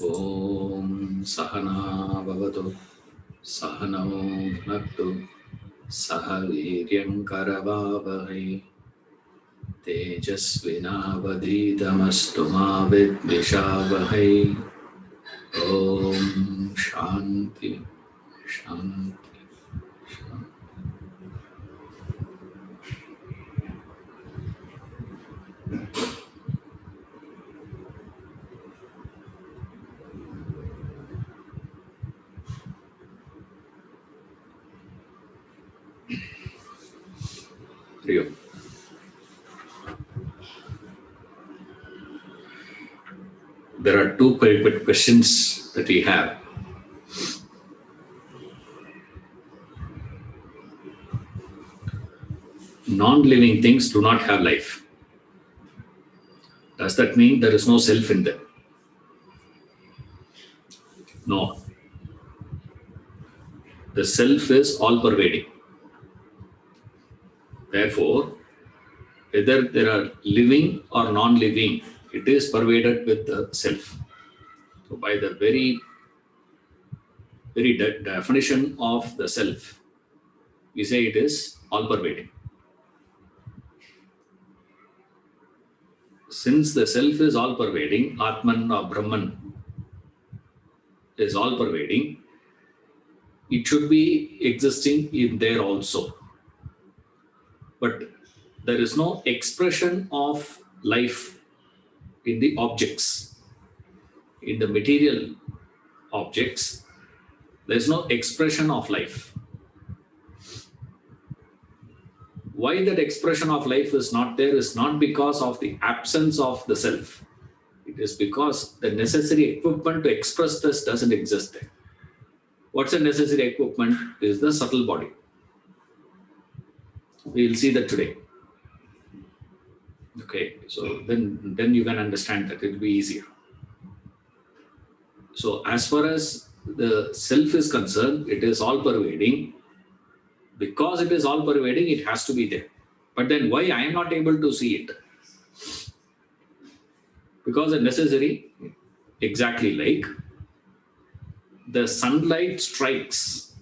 Om Sahana Bhavatu Sahano Bhunaktu Sahaviryam Karavavahai Tejasvinavadhitamastu ma vidvishavahai. Om Shanti Shanti. Rio. There are two quick questions that we have. Non-living things do not have life. Does that mean there is no self in them? No. The self is all-pervading. Therefore, whether there are living or non-living, it is pervaded with the self. So by the very definition of the self, we say it is all-pervading. Since the self is all-pervading, Atman or Brahman is all-pervading, it should be existing in there also. But there is no expression of life in the objects. In the material objects, there is no expression of life. Why that expression of life is not there is not because of the absence of the self. It is because the necessary equipment to express this doesn't exist there. What's the necessary equipment is the subtle body. We will see that today. Okay, so then you can understand that it will be easier. So as far as the self is concerned, it is all-pervading. Because it is all-pervading, it has to be there. But then why I am not able to see it? Because the necessary, exactly like the sunlight strikes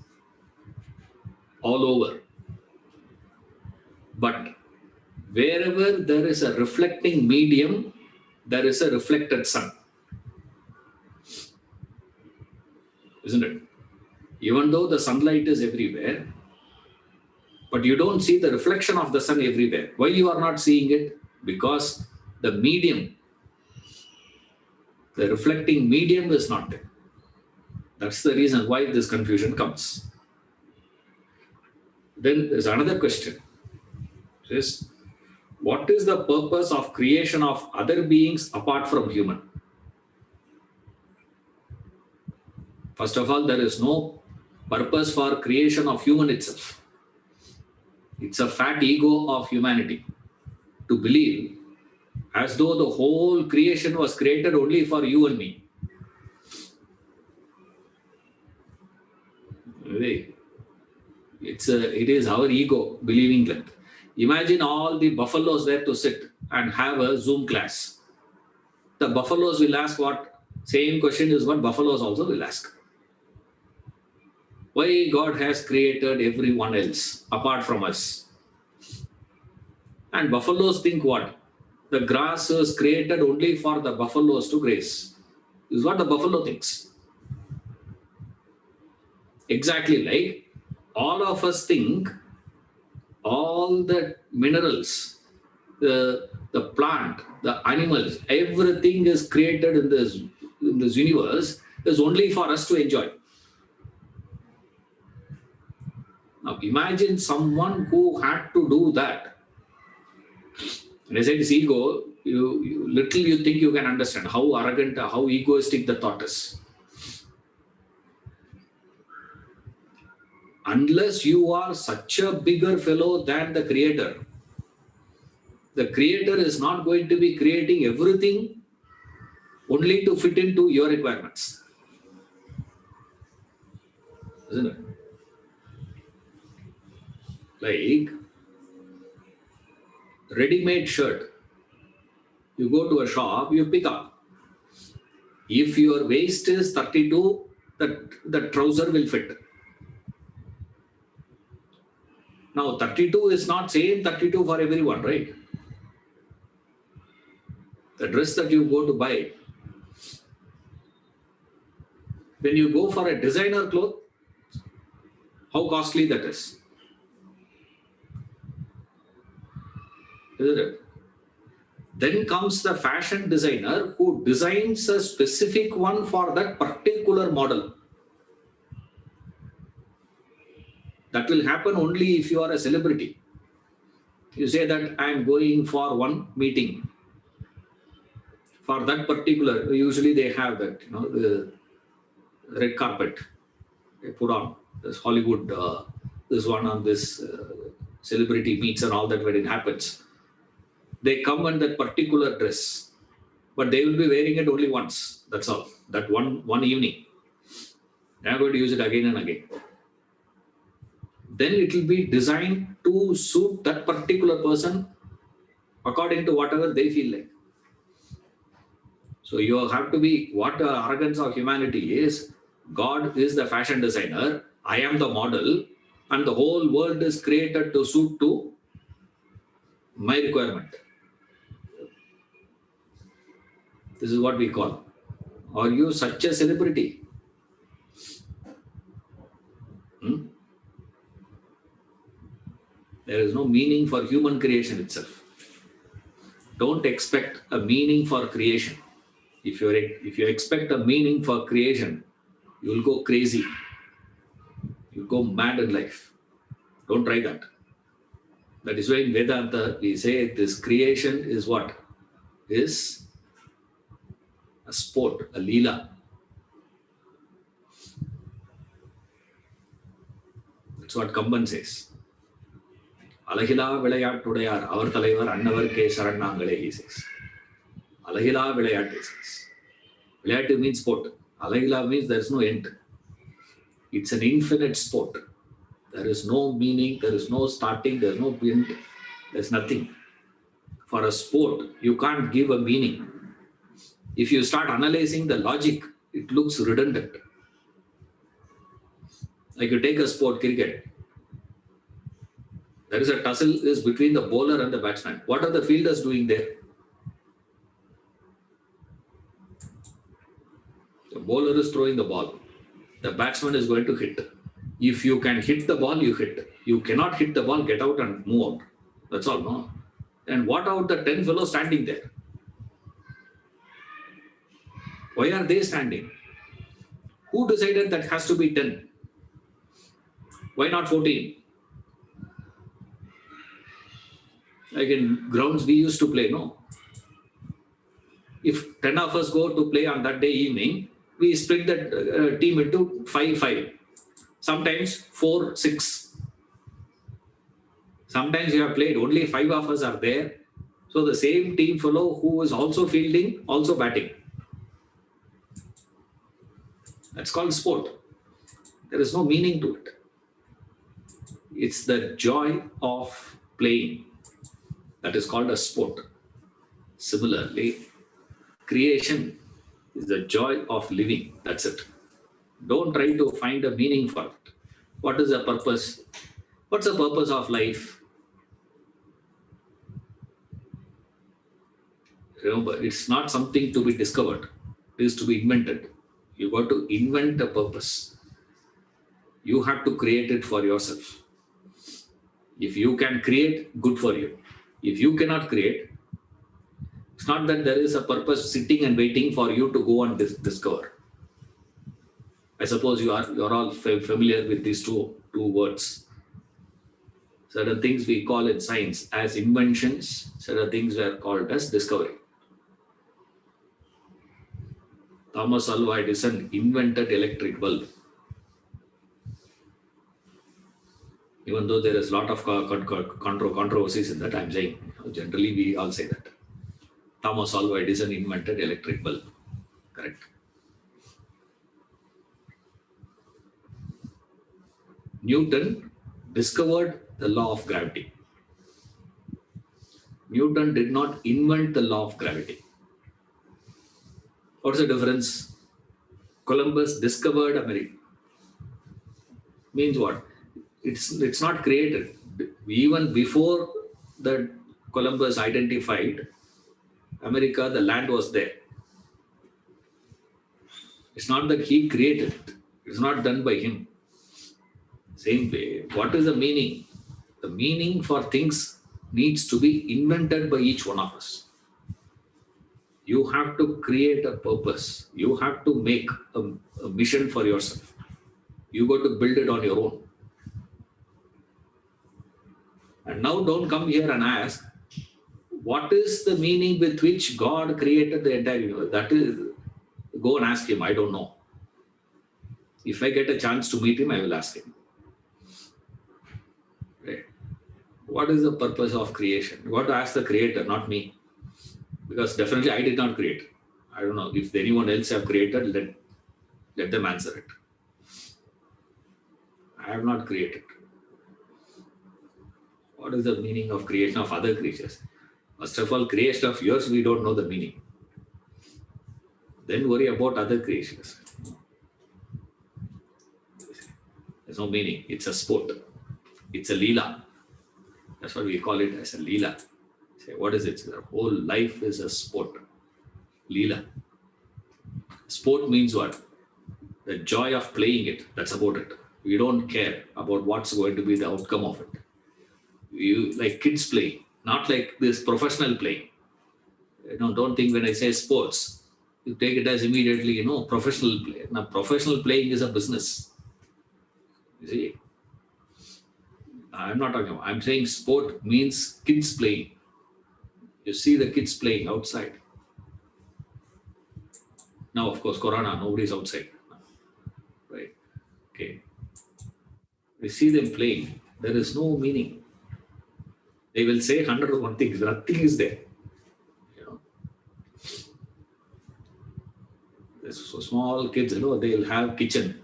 all over. But wherever there is a reflecting medium, there is a reflected sun. Isn't it? Even though the sunlight is everywhere, but you don't see the reflection of the sun everywhere. Why you are not seeing it? Because the medium, the reflecting medium is not there. That's the reason why this confusion comes. Then there's another question. It is, what is the purpose of creation of other beings apart from human? First of all, there is no purpose for creation of human itself. It's a fat ego of humanity to believe as though the whole creation was created only for you and me. It is our ego believing that. Imagine all the buffaloes there to sit and have a Zoom class. The buffaloes will ask what? Same question is what buffaloes also will ask. Why God has created everyone else apart from us? And buffaloes think what? The grass is created only for the buffaloes to graze. This is what the buffalo thinks. Exactly like all of us think all the minerals, the plant, the animals, everything is created in this universe is only for us to enjoy. Now imagine someone who had to do that. When I say this ego, you think you can understand how arrogant, how egoistic the thought is. Unless you are such a bigger fellow than the creator is not going to be creating everything only to fit into your requirements. Isn't it? Like ready-made shirt. You go to a shop, you pick up. If your waist is 32, the trouser will fit. Now 32 is not same 32 for everyone, right? The dress that you go to buy, when you go for a designer cloth, how costly that is, isn't it? Then comes the fashion designer who designs a specific one for that particular model. That will happen only if you are a celebrity. You say that I am going for one meeting for that particular. Usually they have that, the red carpet they put on. This Hollywood, this one on this celebrity meets and all that when it happens. They come in that particular dress, but they will be wearing it only once. That's all. That one evening. They are going to use it again and again. Then it will be designed to suit that particular person according to whatever they feel like. So you have to be, what the arrogance of humanity is, God is the fashion designer, I am the model, and the whole world is created to suit to my requirement. This is what we call. Are you such a celebrity? There is no meaning for human creation itself. Don't expect a meaning for creation. If you expect a meaning for creation, you will go crazy. You'll go mad in life. Don't try that. That is why in Vedanta we say this creation is what? Is a sport, a leela. That's what Kamban says. Alahila vilayatudayar, our Talaivar, Annavar Ke Sharanangale, he says. Alahila vilayat, he says. Vilayat means sport. Alahila means there is no end. It's an infinite sport. There is no meaning, there is no starting, there is no end, there is nothing. For a sport, you can't give a meaning. If you start analyzing the logic, it looks redundant. Like you take a sport, cricket. There is a tussle is between the bowler and the batsman. What are the fielders doing there? The bowler is throwing the ball. The batsman is going to hit. If you can hit the ball, you hit. You cannot hit the ball, get out and move out. That's all, no? And what about the 10 fellows standing there? Why are they standing? Who decided that has to be 10? Why not 14? Like in grounds we used to play, no? If 10 of us go to play on that day evening, we split that team into 5-5. Sometimes 4-6. Sometimes we have played, only 5 of us are there. So the same team fellow who is also fielding, also batting. That's called sport. There is no meaning to it. It's the joy of playing. That is called a sport. Similarly, creation is the joy of living. That's it. Don't try to find a meaning for it. What is the purpose? What's the purpose of life? Remember, it's not something to be discovered. It is to be invented. You got to invent a purpose. You have to create it for yourself. If you can create, good for you. If you cannot create, it's not that there is a purpose sitting and waiting for you to go and discover. I suppose you're all familiar with these two words. Certain things we call in science as inventions, certain things are called as discovery. Thomas Alva Edison invented electric bulb. Even though there is a lot of controversies in that, I'm saying, generally we all say that. Thomas Alva Edison invented electric bulb. Correct. Newton discovered the law of gravity. Newton did not invent the law of gravity. What's the difference? Columbus discovered America. Means what? It's not created. Even before that Columbus identified America, the land was there. It's not that he created it. It's not done by him. Same way, what is the meaning? The meaning for things needs to be invented by each one of us. You have to create a purpose. You have to make a mission for yourself. You got to build it on your own. And now don't come here and ask, what is the meaning with which God created the entire universe? That is, go and ask him. I don't know. If I get a chance to meet him, I will ask him. Right? What is the purpose of creation? You got to ask the creator, not me. Because definitely I did not create. I don't know if anyone else have created, let them answer it. I have not created. What is the meaning of creation of other creatures? First of all, creation of yours, we don't know the meaning. Then worry about other creations. There's no meaning. It's a sport. It's a leela. That's what we call it, as a leela. Say, what is it? The whole life is a sport. Leela. Sport means what? The joy of playing it. That's about it. We don't care about what's going to be the outcome of it. You like kids play, not like this professional play. Don't think when I say sports, you take it as immediately, professional play. Now, professional playing is a business. You see, I'm not talking about, I'm saying sport means kids playing. You see the kids playing outside. Now, of course, Corona, nobody's outside. Right? Okay. We see them playing. There is no meaning. They will say 101 things. Nothing is there. So small kids, they'll have kitchen.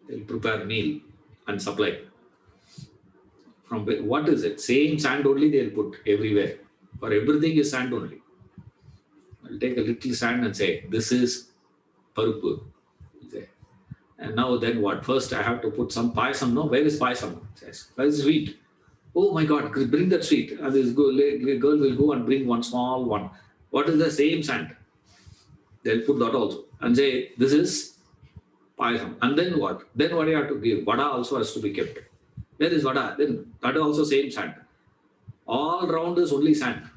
They'll prepare meal and supply. From what is it? Same sand only they'll put everywhere. For everything is sand only. I'll take a little sand and say, this is parupu. And now then what? First I have to put some payasam. No, where is payasam? Where is sweet? Oh my God, bring that sweet. And this girl will go and bring one small one. What is the same sand? They'll put that also. And say, this is payasam. And then what? Then what do you have to give? Vada also has to be kept. Where is vada? Then that also same sand. All round is only sand.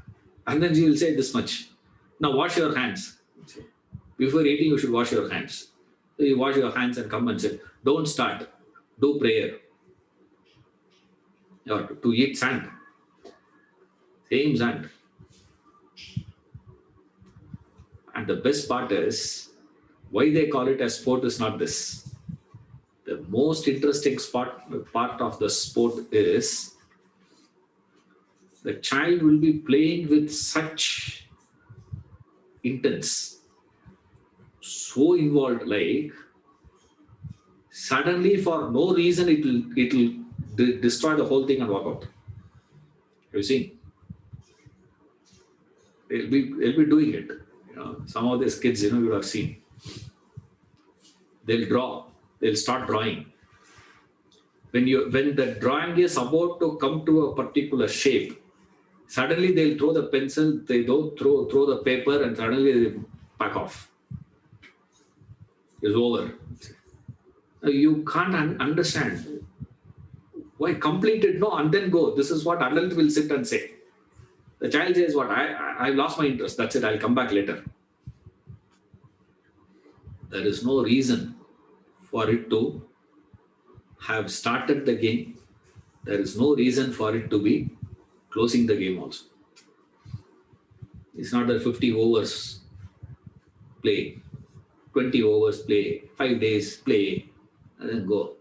And then she will say this much. Now wash your hands. Before eating, you should wash your hands. So you wash your hands and come and say, don't start. Do prayer. Or to eat sand. Same sand. And the best part is, why they call it a sport is not this. The most interesting part of the sport is, the child will be playing with such intense, so involved, like suddenly for no reason it will destroy the whole thing and walk out. You see, they'll be doing it. Some of these kids, you would have seen. They'll draw. They'll start drawing. When the drawing is about to come to a particular shape, suddenly they'll throw the pencil. They don't throw the paper, and suddenly they back off. It's over. You can't understand why complete it, no, and then go. This is what adult will sit and say. The child says, what? I lost my interest. That's it. I'll come back later. There is no reason for it to have started the game. There is no reason for it to be closing the game also. It's not a 50 overs play, 20 overs play, 5 days play, and then go.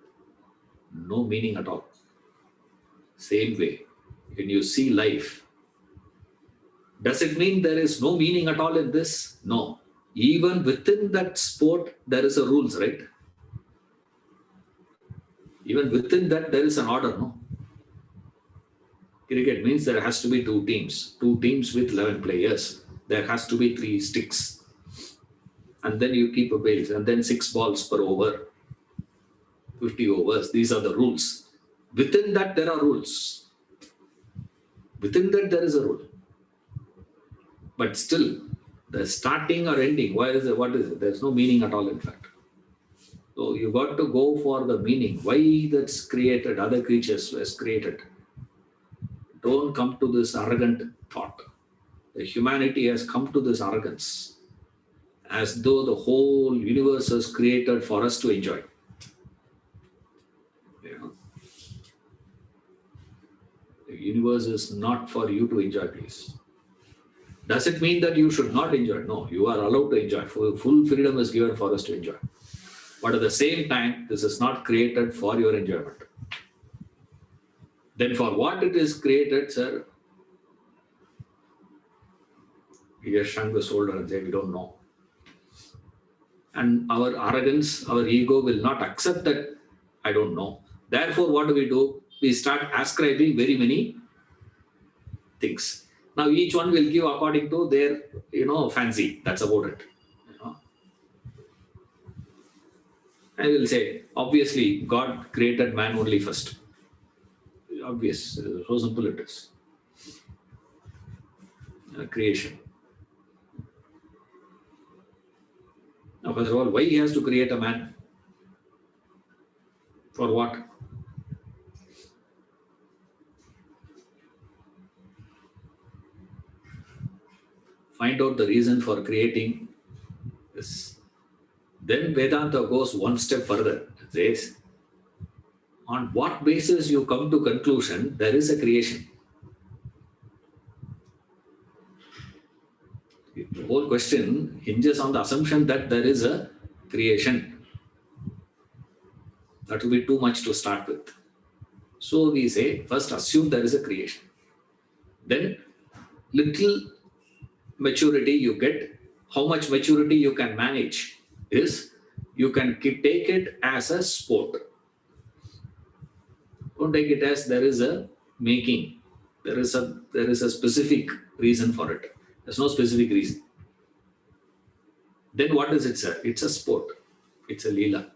No meaning at all. Same way, when you see life, does it mean there is no meaning at all in this? No. Even within that sport, there is a rules, right? Even within that, there is an order, no? Cricket means there has to be two teams with 11 players. there has to be 3 sticks. And then you keep a base, and then 6 balls per over, 50 overs. These are the rules. Within that, there are rules. Within that, there is a rule. But still, the starting or ending, why is it? What is it? There's no meaning at all, in fact. So you got to go for the meaning. Why that's created, other creatures was created. Don't come to this arrogant thought. The humanity has come to this arrogance as though the whole universe is created for us to enjoy. You know, the universe is not for you to enjoy, please. Does it mean that you should not enjoy? No, you are allowed to enjoy. Full freedom is given for us to enjoy. But at the same time, this is not created for your enjoyment. Then for what it is created, sir, we just shrunk the shoulder and say, we don't know. And our arrogance, our ego will not accept that I don't know. Therefore, what do? We start ascribing very many things. Now, each one will give according to their, fancy. That's about it. I will say, obviously, God created man only first. Obvious. So simple it is. Creation. Now, first of all, why he has to create a man? For what? Find out the reason for creating this. Then Vedanta goes one step further. It says, on what basis you come to conclusion there is a creation? The whole question hinges on the assumption that there is a creation. That will be too much to start with. So we say, first assume there is a creation. Then little maturity you get, how much maturity you can manage is you can take it as a sport. Don't take it as there is a making. There is a specific reason for it. There's no specific reason. Then what is it, sir? It's a sport. It's a leela.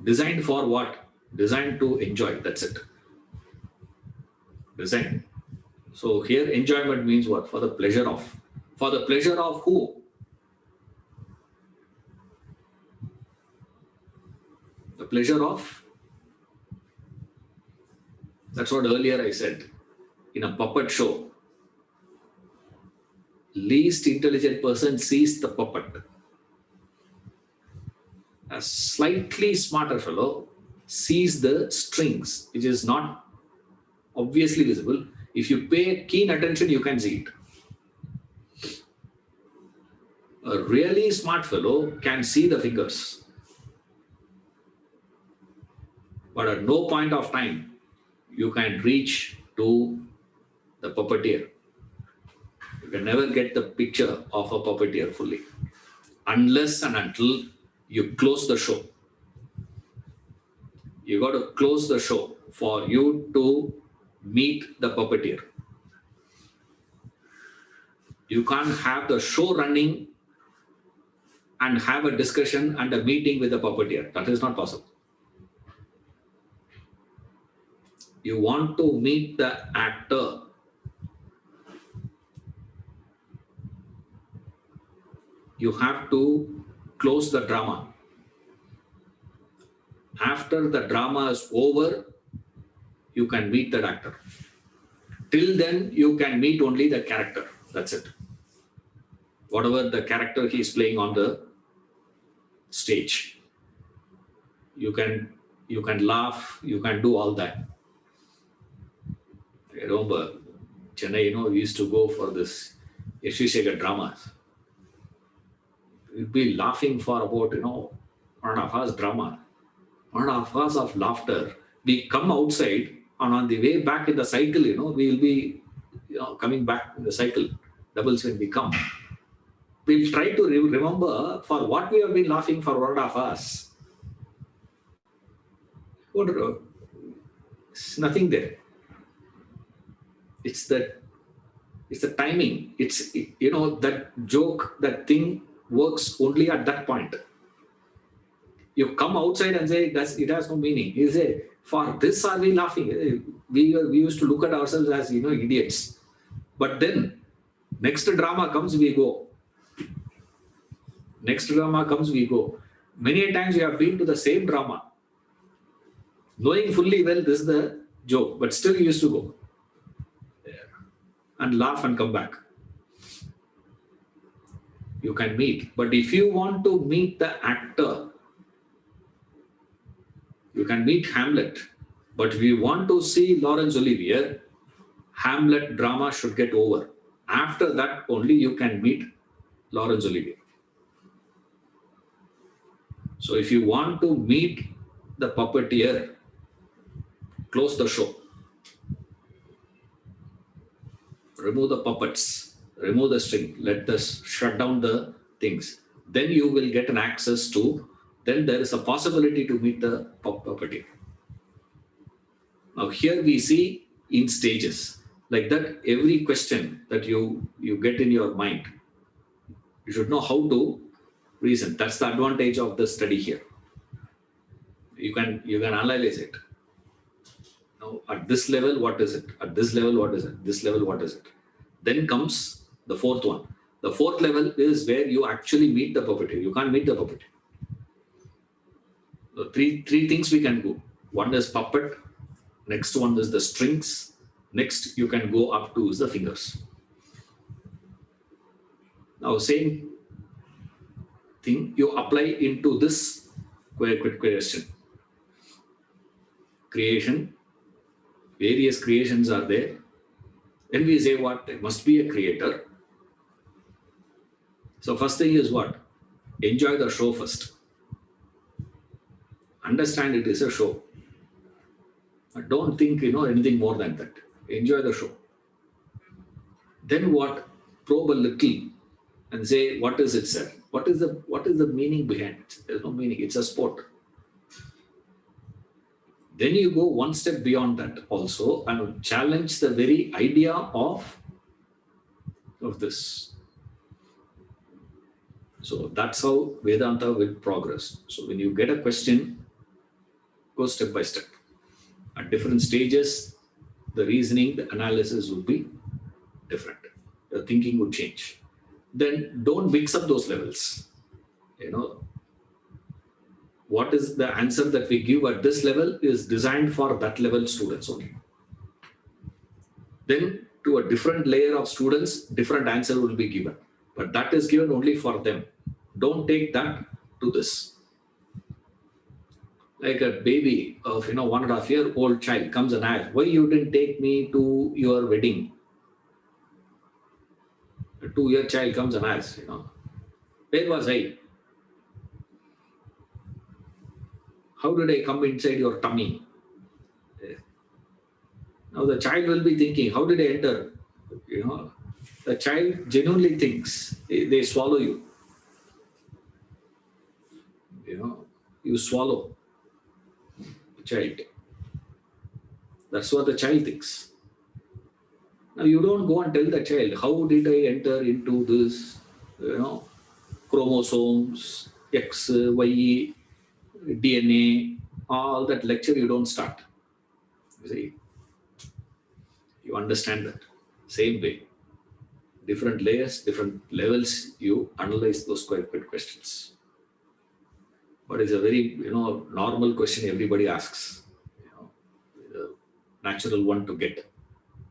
Designed for what? Designed to enjoy. That's it. Designed. So here enjoyment means what? For the pleasure of. For the pleasure of who? The pleasure of. That's what earlier I said. In a puppet show, least intelligent person sees the puppet. A slightly smarter fellow sees the strings, which is not obviously visible. If you pay keen attention, you can see it. A really smart fellow can see the fingers. But at no point of time, you can reach to the puppeteer. You can never get the picture of a puppeteer fully. Unless and until you close the show. You got to close the show for you to meet the puppeteer. You can't have the show running and have a discussion and a meeting with the puppeteer. That is not possible. You want to meet the actor. You have to close the drama. After the drama is over, you can meet the actor. Till then, you can meet only the character. That's it. Whatever the character he is playing on the stage. You can laugh, you can do all that. I remember Chennai, we used to go for this Yashishekar dramas. We'd be laughing for about, 1.5 hours drama. 1.5 hours of laughter. We come outside and on the way back in the cycle, we will be, coming back in the cycle. Doubles when we come. We'll try to remember for what we have been laughing for 1.5 hours. It's nothing there. It's that It's the timing. That joke, that thing works only at that point. You come outside and say it has no meaning. You say, for this are we laughing? We used to look at ourselves as idiots. But then next drama comes, we go. Next drama comes, we go. Many a times we have been to the same drama, knowing fully well this is the joke, but still you used to go and laugh and come back. You can meet. But if you want to meet the actor, you can meet Hamlet. But if you want to see Laurence Olivier, Hamlet drama should get over. After that, only you can meet Laurence Olivier. So if you want to meet the puppeteer, close the show. Remove the puppets, remove the string, shut down the things. Then you will get an access to, then there is a possibility to meet the puppeteer. Now here we see in stages. Like that, every question that you get in your mind, you should know how to reason. That's the advantage of the study here. You can analyze it. Now, at this level, what is it? At this level, what is it? This level, what is it? Then comes the fourth one. The fourth level is where you actually meet the puppeteer. You can't meet the puppeteer. So three things we can do. One is puppet. Next one is the strings. Next, you can go up to the fingers. Now, same thing you apply into this quick question. Creation. Various creations are there. Then we say what? There must be a creator. So first thing is what? Enjoy the show first. Understand it is a show. Don't think anything more than that. Enjoy the show. Then what? Probe a little and say, what is it, sir? What is the meaning behind it? There's no meaning. It's a sport. Then you go one step beyond that also and challenge the very idea of this. So that's how Vedanta will progress. So when you get a question, go step by step. At different stages, the reasoning, the analysis would be different. Your thinking would change. Then don't mix up those levels. What is the answer that we give at this level is designed for that level students only. Then to a different layer of students, different answer will be given. But that is given only for them. Don't take that to this. Like a baby of 1.5-year-old child comes and asks, why you didn't take me to your wedding? A 2-year child comes and asks, where was I? How did I come inside your tummy? Now the child will be thinking, how did I enter? The child genuinely thinks they swallow you. You swallow the child. That's what the child thinks. Now you don't go and tell the child, how did I enter into this, chromosomes, X, Y, DNA, all that lecture you don't start. You see, you understand that. Same way. Different layers, different levels, you analyze those quick questions. But it's a very, normal question everybody asks. The natural one to get.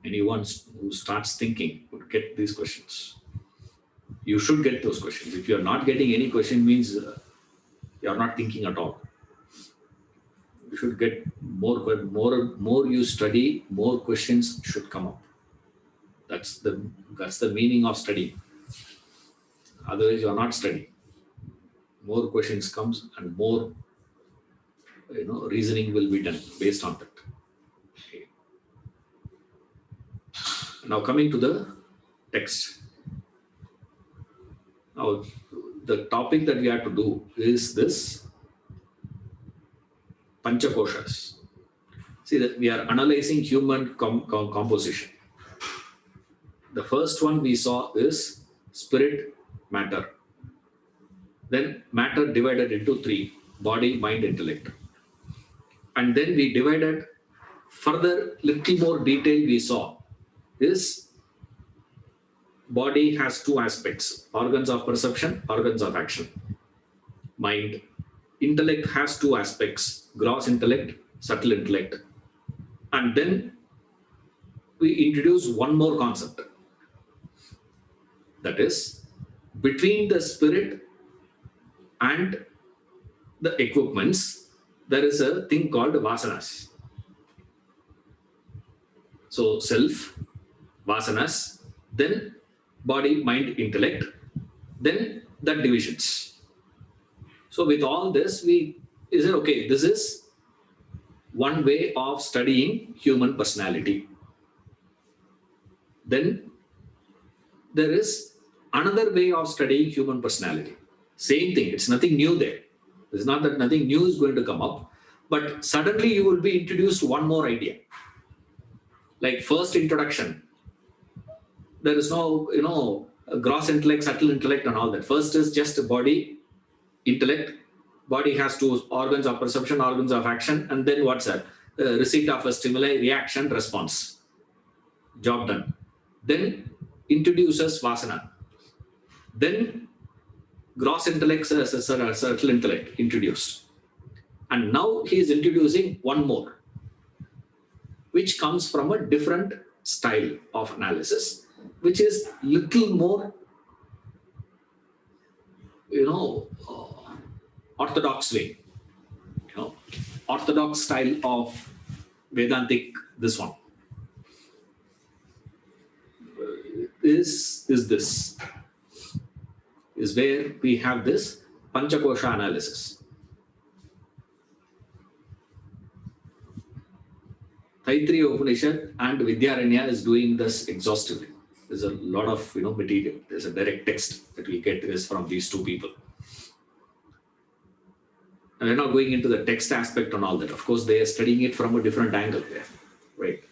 Anyone who starts thinking would get these questions. You should get those questions. If you're not getting any question, means you're not thinking at all. You should get more you study, more questions should come up. That's the meaning of studying. Otherwise, you're not studying. More questions comes and more reasoning will be done based on that. Okay. Now coming to the text. Now the topic that we have to do is this Pancha Koshas. See that we are analyzing human composition. The first one we saw is spirit, matter. Then matter divided into three: body, mind, intellect. And then we divided further, little more detail we saw is body has two aspects: organs of perception, organs of action. Mind, intellect has two aspects: gross intellect, subtle intellect. And then we introduce one more concept, that is, between the spirit and the equipments, there is a thing called vasanas. So self, vasanas, then body, mind, intellect, then the divisions. So with all this, we said, okay, this is one way of studying human personality. Then there is another way of studying human personality. Same thing, it's nothing new there. It's not that nothing new is going to come up, but suddenly you will be introduced to one more idea. Like first introduction, there is no, gross intellect, subtle intellect and all that. First is just body, intellect. Body has two organs of perception, organs of action, and then what's that? Receipt of a stimuli, reaction, response. Job done. Then introduces vasana. Then gross intellect, subtle intellect introduced. And now he is introducing one more, which comes from a different style of analysis, which is little more, orthodox way, orthodox style of Vedantic. This one is where we have this Pancha Kosha analysis. Taittiriya Upanishad and Vidyaranya is doing this exhaustively. There's a lot of material. There's a direct text that we get is from these two people. And we're not going into the text aspect and all that. Of course, they are studying it from a different angle there, right?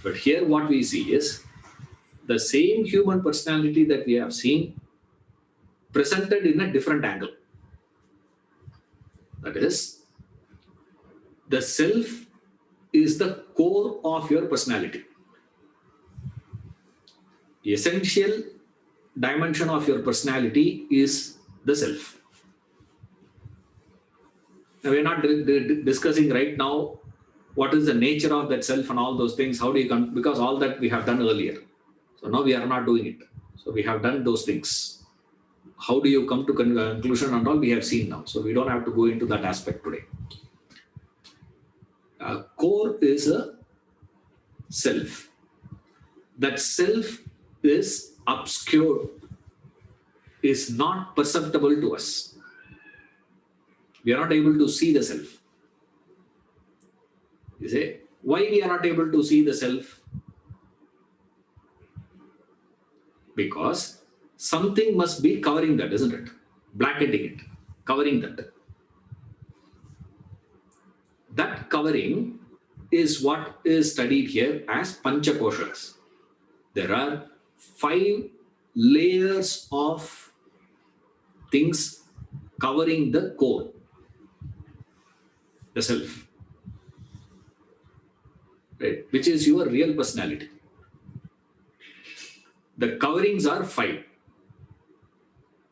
But here what we see is the same human personality that we have seen presented in a different angle. That is, the self is the core of your personality. The essential dimension of your personality is the self. Now, we're not discussing right now what is the nature of that self and all those things. How do you come? Because all that we have done earlier. So now we are not doing it. So we have done those things. How do you come to conclusion and all we have seen now. So we don't have to go into that aspect today. Core is a self. That self is obscure, is not perceptible to us. We are not able to see the self. You say, why we are not able to see the self? Because something must be covering that, isn't it? Blackening it, covering that. That covering is what is studied here as Pancha Koshas. There are 5 layers of things covering the core, the self, right? Which is your real personality. The coverings are 5.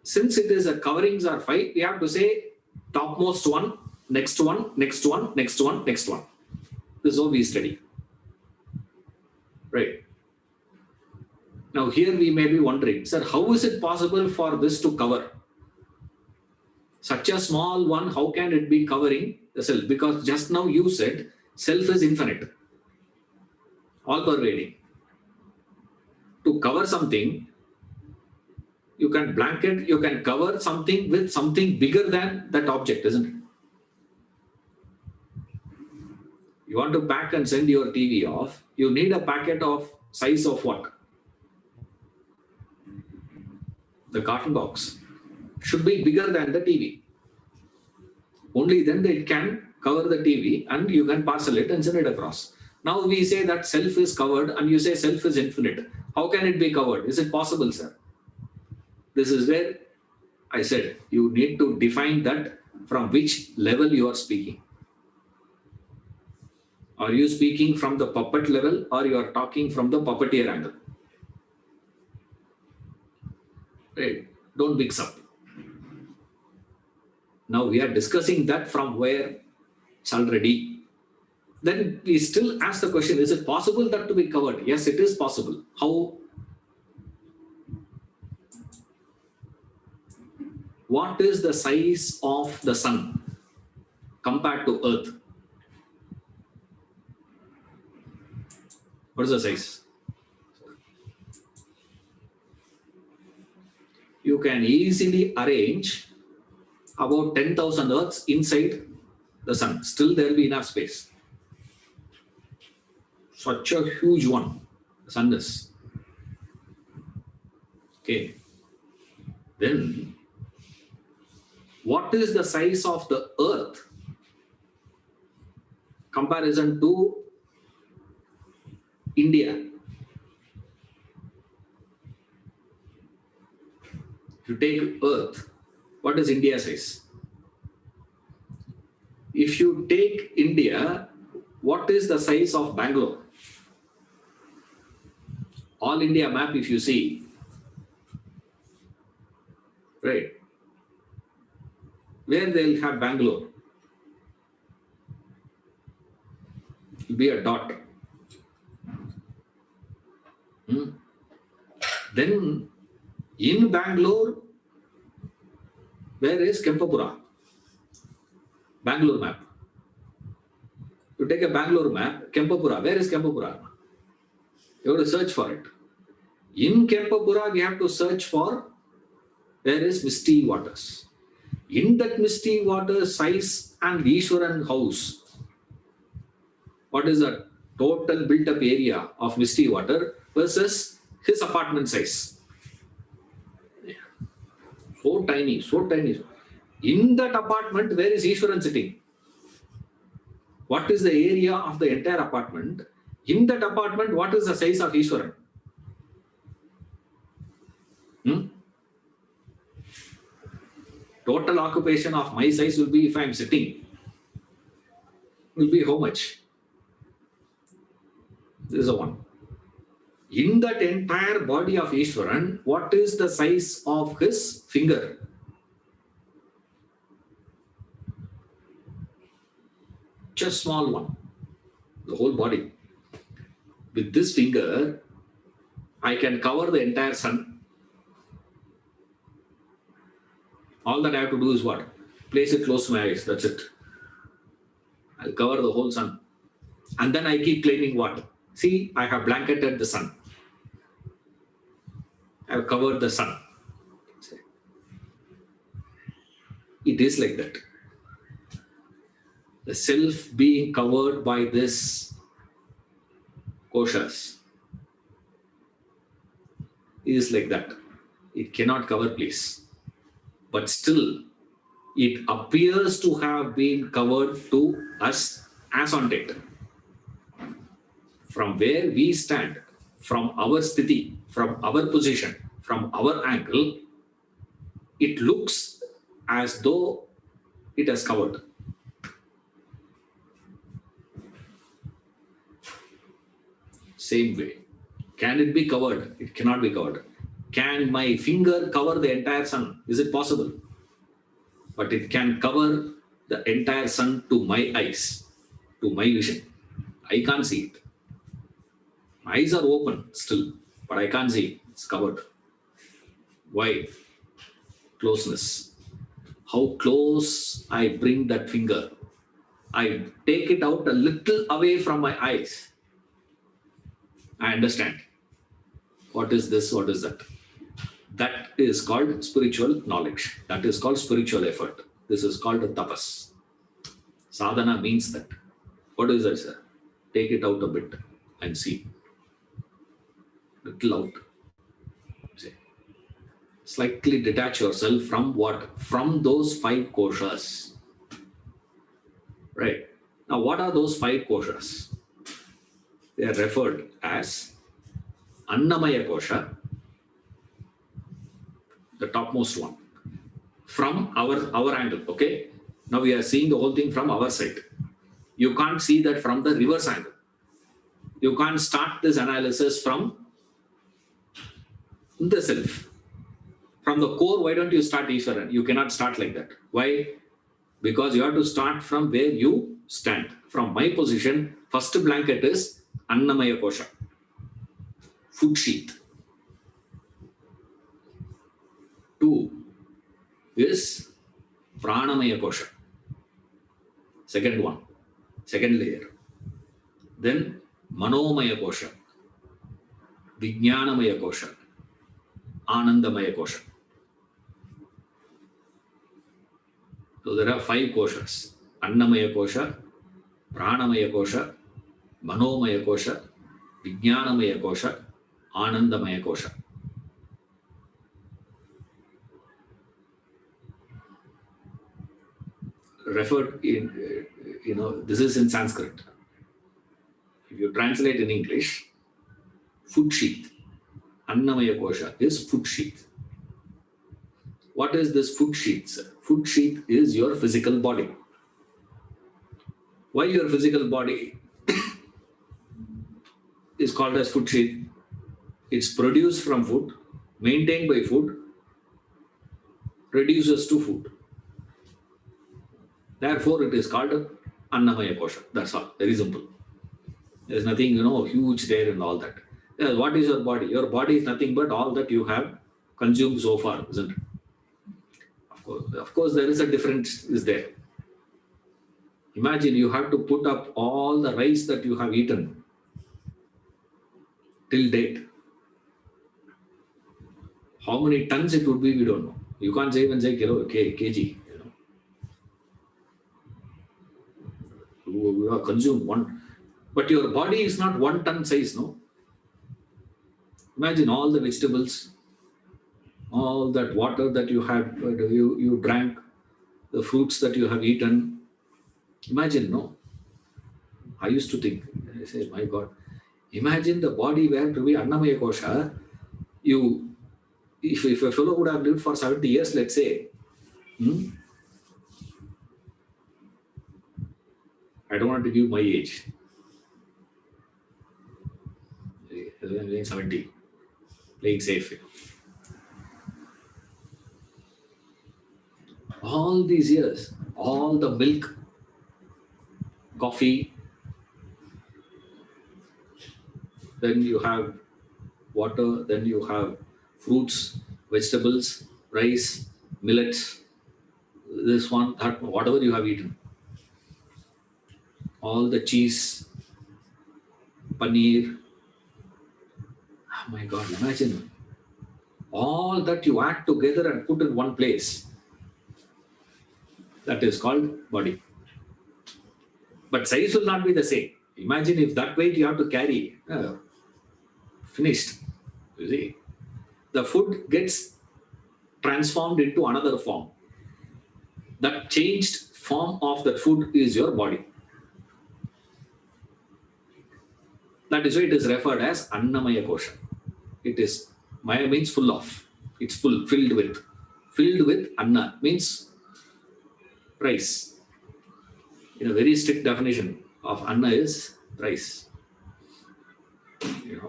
Since it is a coverings are 5, we have to say topmost one, next one, next one, next one, next one. This is how we study, right? Now here we may be wondering, sir, how is it possible for this to cover? Such a small one, how can it be covering the self? Because just now you said self is infinite, all pervading. To cover something, you can blanket, you can cover something with something bigger than that object, isn't it? You want to pack and send your TV off, you need a packet of size of what? The carton box should be bigger than the TV. Only then it can cover the TV and you can parcel it and send it across. Now we say that self is covered and you say self is infinite. How can it be covered? Is it possible, sir? This is where I said you need to define that from which level you are speaking. Are you speaking from the puppet level or you are talking from the puppeteer angle? Right? Don't mix up. Now we are discussing that from where it's already. Then we still ask the question, is it possible that to be covered? Yes, it is possible. How? What is the size of the sun compared to earth? What is the size? You can easily arrange about 10,000 earths inside the sun. Still there will be enough space. Such a huge one the sun is. Okay. Then what is the size of the earth comparison to India? If you take earth, what is India size? If you take India, what is the size of Bangalore? All India map, if you see, right, where they'll have Bangalore, it'll be a dot. Then in Bangalore, where is Kempapura? Bangalore map. You take a Bangalore map, Kempapura. Where is Kempapura? You have to search for it. In Kempapura, we have to search for where is Misty Waters. In that Misty Waters size and Ishwaran house, what is the total built-up area of Misty Water versus his apartment size? So tiny, so tiny. In that apartment, where is Ishwaran sitting? What is the area of the entire apartment? In that apartment, what is the size of Ishwaran? Total occupation of my size will be, if I am sitting, will be how much? This is a one. In that entire body of Ishwaran, what is the size of his finger? Just small one. The whole body. With this finger, I can cover the entire sun. All that I have to do is what? Place it close to my eyes. That's it. I'll cover the whole sun. And then I keep claiming what? See, I have blanketed the sun. I have covered the sun. It is like that. The self being covered by this Koshas is like that. It cannot cover place. But still, it appears to have been covered to us as on date. From where we stand, from our sthiti, from our position, from our angle, it looks as though it has covered. Same way. Can it be covered? It cannot be covered. Can my finger cover the entire sun? Is it possible? But it can cover the entire sun to my eyes, to my vision. I can't see it. My eyes are open still, but I can't see it. It's covered. Why? Closeness. How close I bring that finger. I take it out a little away from my eyes. I understand. What is this? What is that? That is called spiritual knowledge. That is called spiritual effort. This is called tapas. Sadhana means that. What is that, sir? Take it out a bit and see. Little out. See. Slightly detach yourself from what? From those 5 koshas. Right. Now, what are those 5 koshas? They are referred as Annamaya Kosha, the topmost one, from our angle. Okay, now we are seeing the whole thing from our side. You can't see that from the reverse angle. You can't start this analysis from the self. From the core, why don't you start Ishwaran? You cannot start like that. Why? Because you have to start from where you stand. From my position, first blanket is Annamaya Kosha, food sheath. 2 is Pranamaya Kosha. Second one, second layer. Then Manomaya Kosha, Vijnanamaya Kosha, Anandamaya Kosha. So there are 5 koshas: Annamaya Kosha, Pranamaya Kosha, Manomaya Kosha, Vijnanamaya Kosha, Anandamaya Kosha. Referred in, this is in Sanskrit. If you translate in English, food sheath, Annamaya Kosha is food sheath. What is this food sheath? Food sheath is your physical body. Why your physical body is called as food sheath? It's produced from food, maintained by food, reduces to food. Therefore, it is called Annamaya Kosha. That's all. Very simple. There's nothing, huge there and all that. What is your body? Your body is nothing but all that you have consumed so far, isn't it? Of course, there is a difference is there. Imagine you have to put up all the rice that you have eaten till date. How many tons it would be, we don't know. You can't even say kilo, kg. You have consumed one. But your body is not 1 ton size, no? Imagine all the vegetables, all that water that you have, you drank, the fruits that you have eaten. Imagine, no? I used to think, I say, my God, imagine the body where to be Annamaya Kosha. If a fellow would have lived for 70 years, let's say, I don't want to give my age. 70, playing safe. All these years, all the milk, coffee, then you have water, then you have fruits, vegetables, rice, millets, this one, that, whatever you have eaten. All the cheese, paneer. Oh my God, imagine. All that you add together and put in one place. That is called body. But size will not be the same. Imagine if that weight you have to carry. Finished. You see, the food gets transformed into another form. That changed form of that food is your body. That is why it is referred as Annamaya Kosha. It is, Maya means full of. It's full, filled with. Filled with Anna means rice. In a very strict definition of Anna is rice.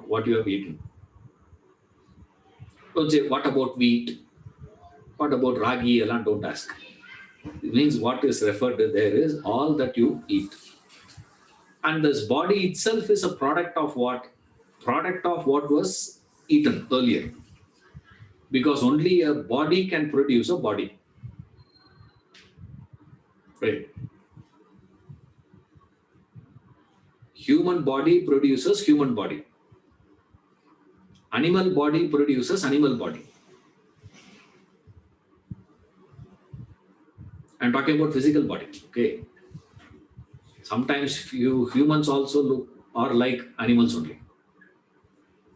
What you have eaten. Don't say, what about wheat? What about ragi? Don't ask. It means what is referred to there is all that you eat. And this body itself is a product of what? Product of what was eaten earlier. Because only a body can produce a body. Right? Human body produces human body. Animal body produces animal body. I'm talking about physical body. Okay. Sometimes humans also are like animals only.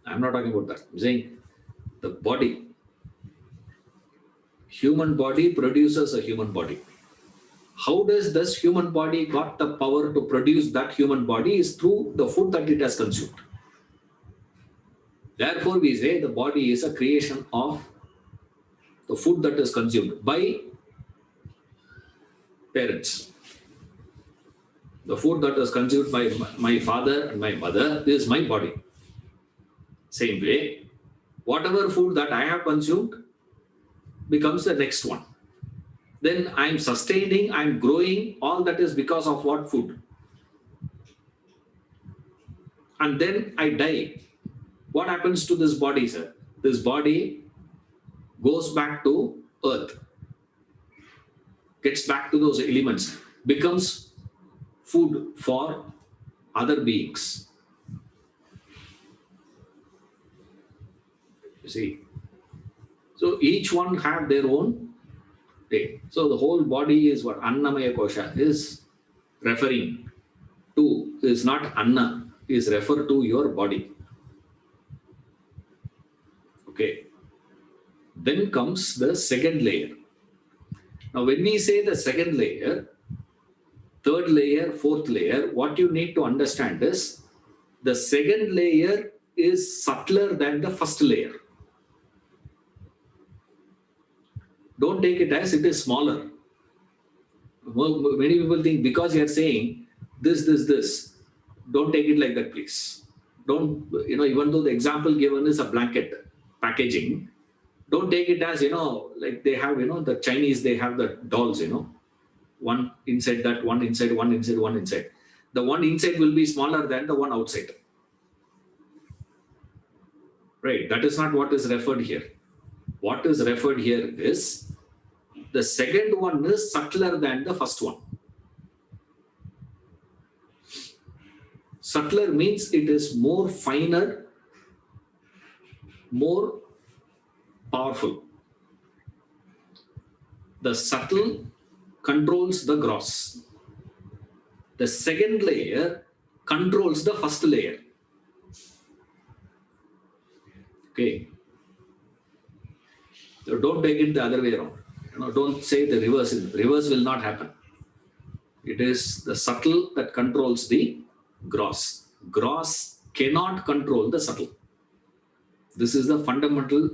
I'm not talking about that. I'm saying the body. Human body produces a human body. How does this human body got the power to produce that human body is through the food that it has consumed. Therefore, we say the body is a creation of the food that is consumed by parents. The food that is consumed by my father and my mother is my body. Same way, whatever food that I have consumed becomes the next one. Then I'm sustaining, I'm growing, all that is because of what? Food. And then I die. What happens to this body, sir? This body goes back to earth, gets back to those elements, becomes food for other beings. You see? So each one have their own way. So the whole body is what Annamaya Kosha is referring to, is not Anna, is refer to your body. Okay. Then comes the second layer. Now, when we say the second layer, third layer, fourth layer, what you need to understand is the second layer is subtler than the first layer. Don't take it as it is smaller. Many people think because you are saying this, don't take it like that, please. Don't, even though the example given is a blanket packaging, don't take it as, like they have, the Chinese, they have the dolls, one inside that, one inside, one inside, one inside. The one inside will be smaller than the one outside. Right? That is not what is referred here. What is referred here is the second one is subtler than the first one. Subtler means it is more finer, more powerful. The subtle controls the gross. The second layer controls the first layer. Okay. So don't take it the other way around. Don't say the reverse. Reverse will not happen. It is the subtle that controls the gross. Gross cannot control the subtle. This is the fundamental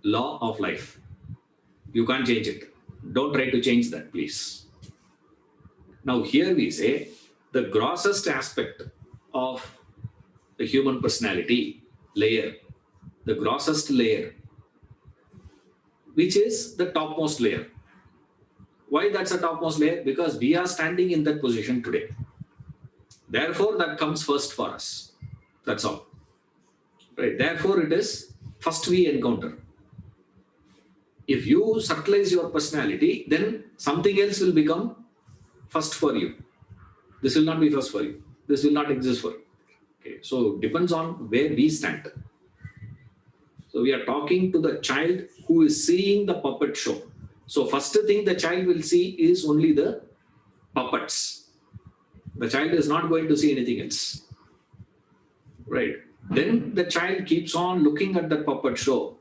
law of life. You can't change it. Don't try to change that, please. Now, here we say the grossest aspect of the human personality layer, the grossest layer, which is the topmost layer. Why that's a topmost layer? Because we are standing in that position today. Therefore, that comes first for us. That's all. Right? Therefore, it is first we encounter. If you subtleize your personality, then something else will become first for you. This will not be first for you. This will not exist for you. Okay. So it depends on where we stand. So we are talking to the child who is seeing the puppet show. So first thing the child will see is only the puppets. The child is not going to see anything else. Right. Then the child keeps on looking at the puppet show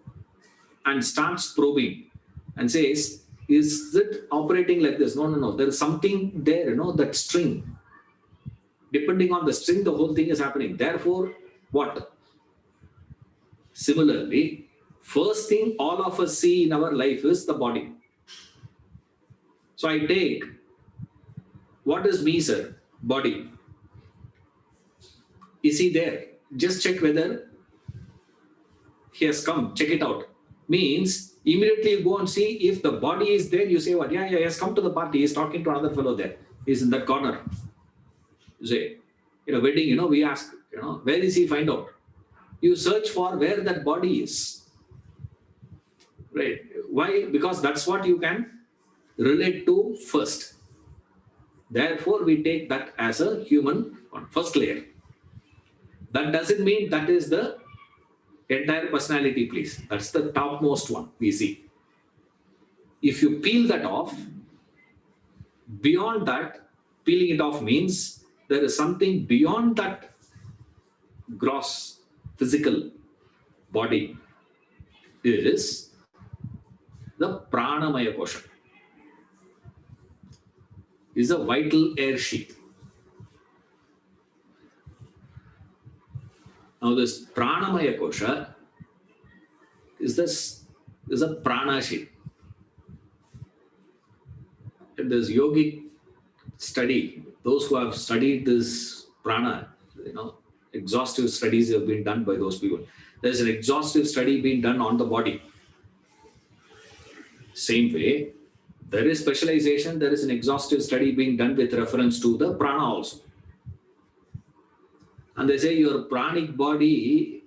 and starts probing and says, is it operating like this? No. There is something there, that string. Depending on the string, the whole thing is happening. Therefore, what? Similarly, first thing all of us see in our life is the body. So I take, what is me, sir? Body. Is he there? Just check whether he has come. Check it out. Means immediately you go and see if the body is there. You say, what? Yeah, he has come to the party. He's talking to another fellow there. He's in that corner. You say, in a wedding, we ask, where is he? Find out. You search for where that body is. Right? Why? Because that's what you can relate to first. Therefore, we take that as a human first layer. That doesn't mean that is the entire personality, please. That's the topmost one we see. If you peel that off, beyond that, peeling it off means there is something beyond that gross physical body. It is the pranamaya kosha. Is a vital air sheath. Now this Pranamaya Kosha is a prana sheath. In this yogic study, those who have studied this prana, exhaustive studies have been done by those people. There's an exhaustive study being done on the body. Same way, there is specialization, there is an exhaustive study being done with reference to the prana also. And they say your pranic body,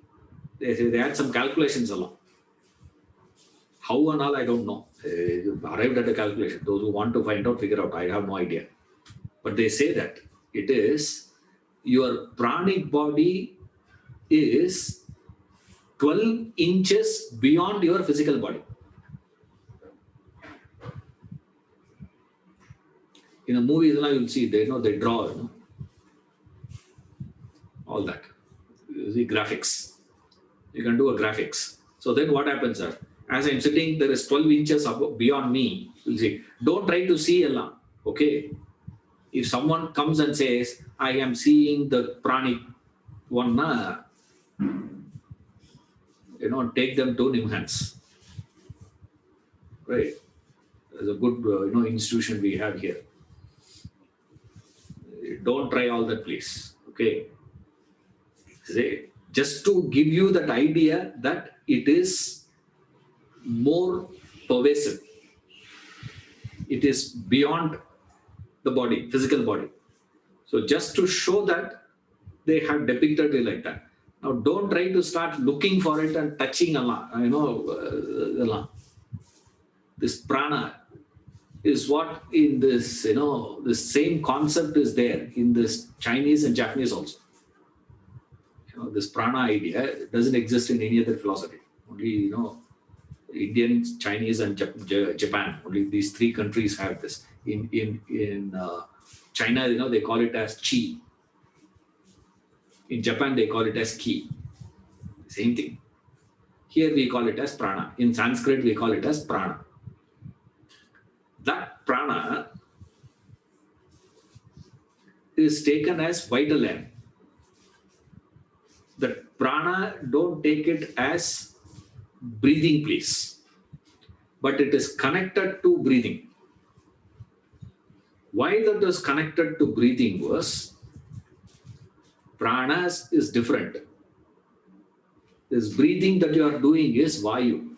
they had some calculations along. How and all, I don't know. Arrived at a calculation. Those who want to find out, figure out. I have no idea. But they say that it is your pranic body is 12 inches beyond your physical body. In a movie, you'll see they draw all that. You see graphics. You can do a graphics. So then what happens, sir? As I'm sitting, there is 12 inches beyond me. You'll see. Don't try to see Allah. Okay. If someone comes and says, I am seeing the pranic one, take them to Nimhans. Right. There's a good institution we have here. Don't try all that, please. Okay. Just to give you that idea that it is more pervasive. It is beyond the body, physical body. So just to show that they have depicted it like that. Now don't try to start looking for it and touching Allah. Allah. This prana is what in this, the same concept is there in this Chinese and Japanese also. This prana idea doesn't exist in any other philosophy. Only, Indian, Chinese, and Japan. Only these three countries have this. In China, they call it as chi. In Japan, they call it as ki. Same thing. Here we call it as prana. In Sanskrit, we call it as prana. That prana is taken as vital air. That prana, don't take it as breathing, please. But it is connected to breathing. Why that is connected to breathing was, prana is different. This breathing that you are doing is vayu.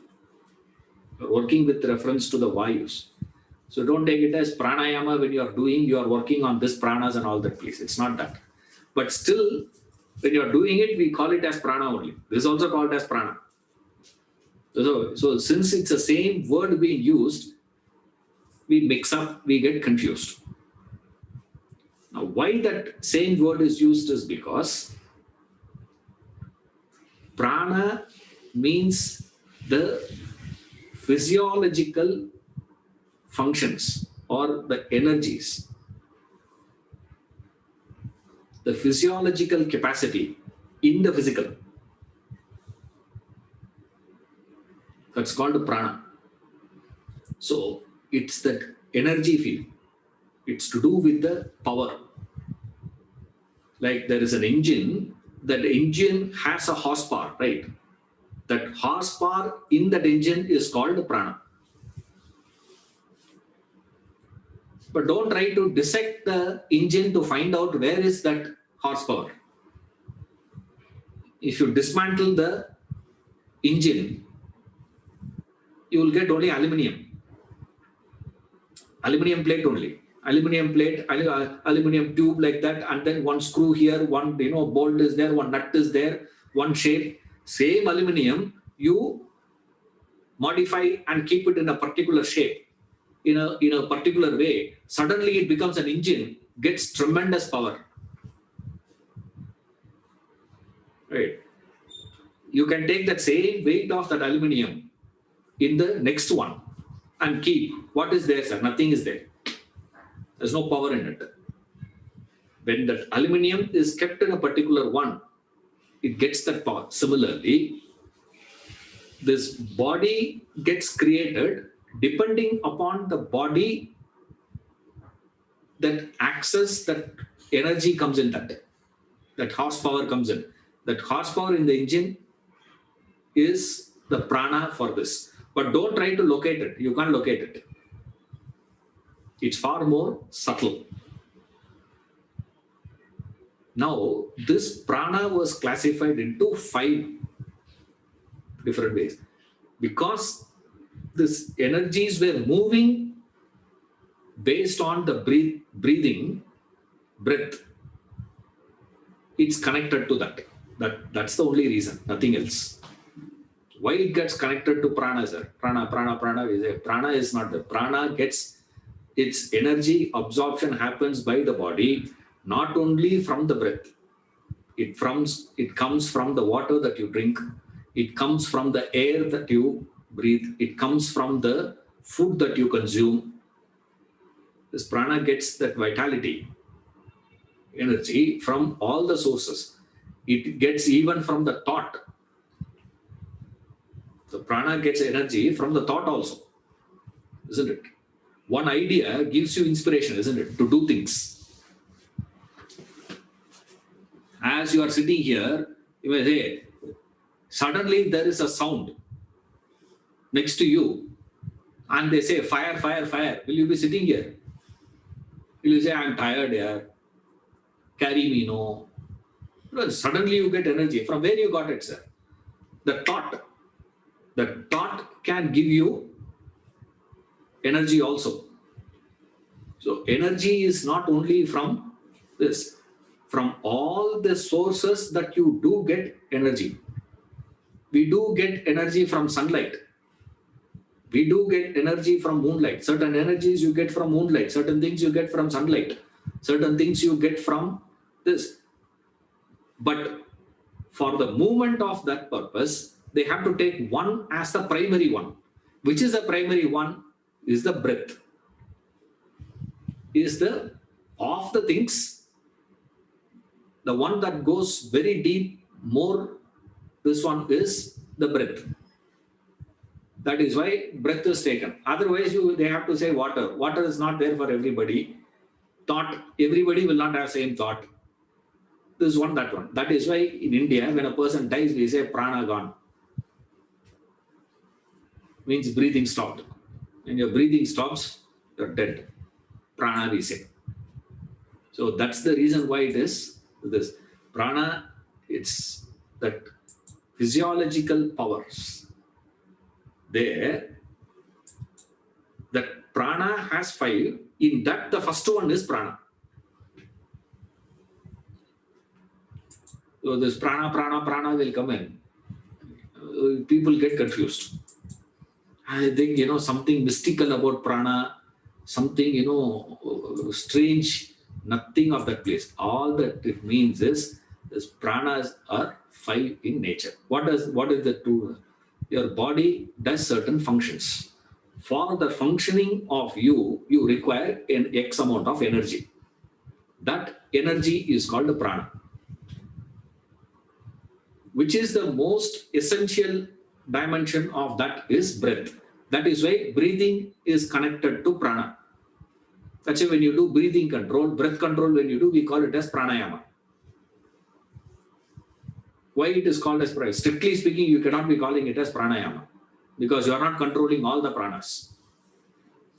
You are working with reference to the vayus. So don't take it as pranayama when you are doing, you are working on this pranas and all that, please. It's not that. But still, when you are doing it, we call it as prana only. This is also called as prana. So since it's the same word being used, we mix up, we get confused. Now, why that same word is used is because prana means the physiological functions or the energies, the physiological capacity in the physical. That's called prana. So it's that energy field. It's to do with the power. Like there is an engine, that engine has a horsepower, right? That horsepower in that engine is called prana. But don't try to dissect the engine to find out where is that horsepower. If you dismantle the engine, you will get only aluminum plate only. Aluminum plate, aluminum tube like that, and then one screw here, one bolt is there, one nut is there, one shape. Same aluminum, you modify and keep it in a particular shape, in a particular way. Suddenly it becomes an engine, gets tremendous power. Right? You can take that same weight of that aluminum in the next one and keep. What is there, sir? Nothing is there. There's no power in it. When that aluminum is kept in a particular one, it gets that power. Similarly, this body gets created depending upon the body that access, that energy comes in, that horsepower comes in. That horsepower in the engine is the prana for this. But don't try to locate it. You can't locate it. It's far more subtle. Now, this prana was classified into 5 different ways. Because these energies were moving based on the breathing, breath, it's connected to that. That's the only reason, nothing else. Why it gets connected to prana, sir? Prana is not the prana gets its energy absorption happens by the body, not only from the breath. It comes from the water that you drink. It comes from the air that you breathe. It comes from the food that you consume. This prana gets that vitality, energy from all the sources. It gets even from the thought. The prana gets energy from the thought also, isn't it? One idea gives you inspiration, isn't it, to do things. As you are sitting here, you may say, suddenly there is a sound next to you, and they say, fire, fire, fire. Will you be sitting here? Will you say, I'm tired here, carry me, no? Well, suddenly you get energy. From where you got it, sir? The thought can give you energy also. So energy is not only from this, from all the sources that you do get energy. We do get energy from sunlight. We do get energy from moonlight. Certain energies you get from moonlight. Certain things you get from sunlight. Certain things you get from this. But for the movement of that purpose, they have to take one as the primary one. Which is the primary one? Is the breath. Is the of the things, the one that goes very deep, more, this one is the breath. That is why breath is taken. Otherwise, they have to say water. Water is not there for everybody. Thought, everybody will not have same thought. This one, that one. That is why in India, when a person dies, we say prana gone. Means breathing stopped. When your breathing stops, you're dead. Prana, we say. So that's the reason why it is this. Prana, it's that physiological powers. There, that prana has 5. In that, the first one is prana. So this prana will come in. People get confused. I think, something mystical about prana, something, strange, nothing of that place. All that it means is, this pranas are 5 in nature. What is the 2? Your body does certain functions. For the functioning of you require an X amount of energy. That energy is called the prana, which is the most essential dimension of that is breath. That is why breathing is connected to prana. That's why when you do breathing control, breath control, when you do, we call it as pranayama. Why it is called as pranayama? Strictly speaking, you cannot be calling it as pranayama because you are not controlling all the pranas.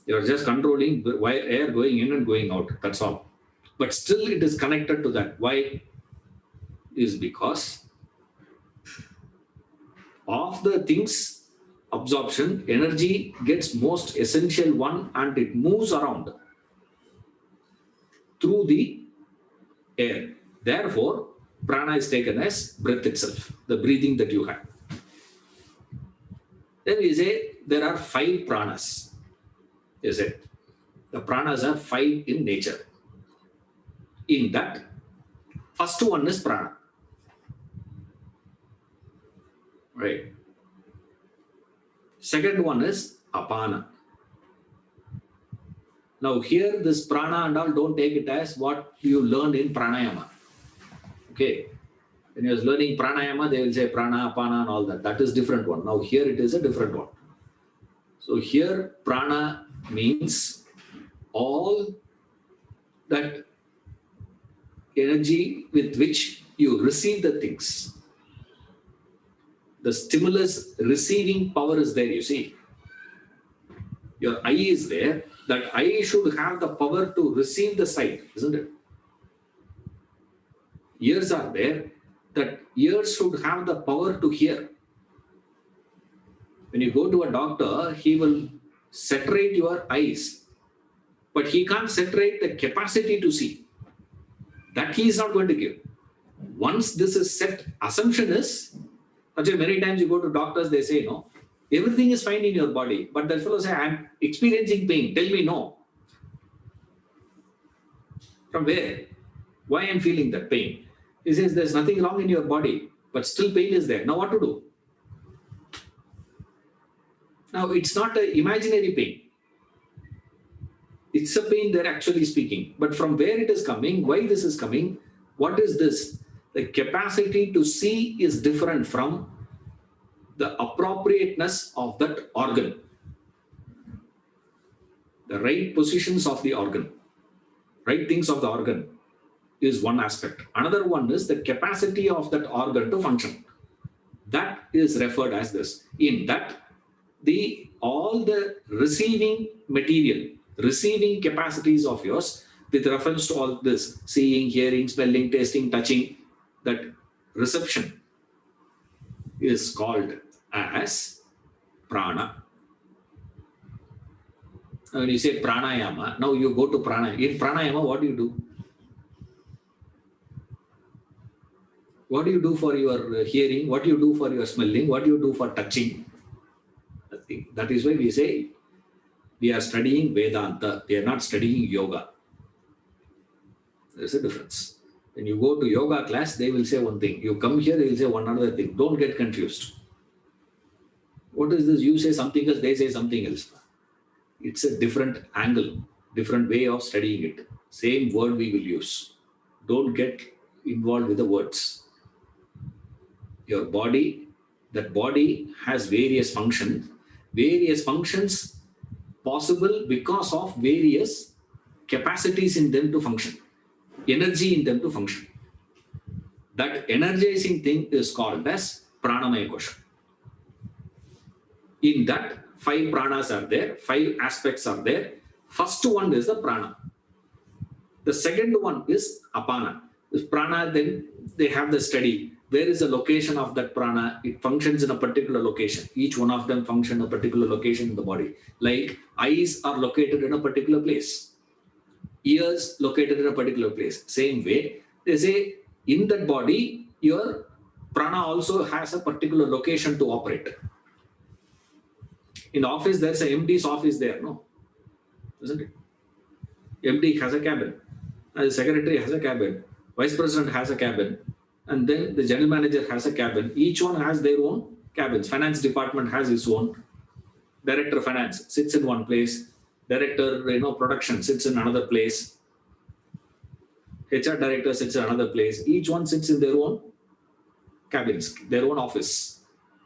You are just controlling air going in and going out. That's all. But still it is connected to that. Why? Is because of the things, absorption, energy gets most essential one and it moves around through the air. Therefore, prana is taken as breath itself, the breathing that you have. Then we say there are 5 pranas. Is it? The pranas are 5 in nature. In that, first one is prana. Right. Second one is apana. Now here this prana and all, don't take it as what you learned in pranayama. Okay. When you are learning pranayama, they will say prana, apana and all that. That is different one. Now here it is a different one. So here prana means all that energy with which You receive the things. The stimulus receiving power is there, you see. Your eye is there. That eye should have the power to receive the sight, isn't it? Ears are there. That ears should have the power to hear. When you go to a doctor, he will saturate your eyes, but he can't saturate the capacity to see. That he is not going to give. Once this is set, assumption is, actually many times you go to doctors, they say, no, everything is fine in your body. But that fellow say, I'm experiencing pain. Tell me no. From where? Why I'm feeling that pain? He says, there's nothing wrong in your body, but still pain is there. Now what to do? Now it's not an imaginary pain. It's a pain they're actually speaking. But from where it is coming, why this is coming, what is this? The capacity to see is different from the appropriateness of that organ. The right positions of the organ, right things of the organ is one aspect. Another one is the capacity of that organ to function. That is referred as this. In that, all the receiving material, receiving capacities of yours with reference to all this, seeing, hearing, smelling, tasting, touching, that reception is called as prana. When you say pranayama, now you go to pranayama. In pranayama, what do you do? What do you do for your hearing? What do you do for your smelling? What do you do for touching? That is why we say we are studying Vedanta. We are not studying yoga. There's a difference. When you go to yoga class, they will say one thing. You come here, they will say one other thing. Don't get confused. What is this? You say something else, they say something else. It's a different angle, different way of studying it. Same word we will use. Don't get involved with the words. Your body, that body has various functions possible because of various capacities in them to function, energy in them to function. That energizing thing is called as pranamaya kosha. In that, 5 pranas are there, 5 aspects are there. First one is the prana. The second one is apana. This prana, then they have the study. Where is the location of that prana? It functions in a particular location. Each one of them function in a particular location in the body. Like eyes are located in a particular place. Ears located in a particular place. Same way, they say in that body, your prana also has a particular location to operate. In the office, there's an MD's office there, no? Isn't it? MD has a cabin. The secretary has a cabin. Vice president has a cabin. And then the general manager has a cabin. Each one has their own cabins. Finance department has its own. Director of finance sits in one place. Director, production sits in another place. HR director sits in another place. Each one sits in their own cabins, their own office.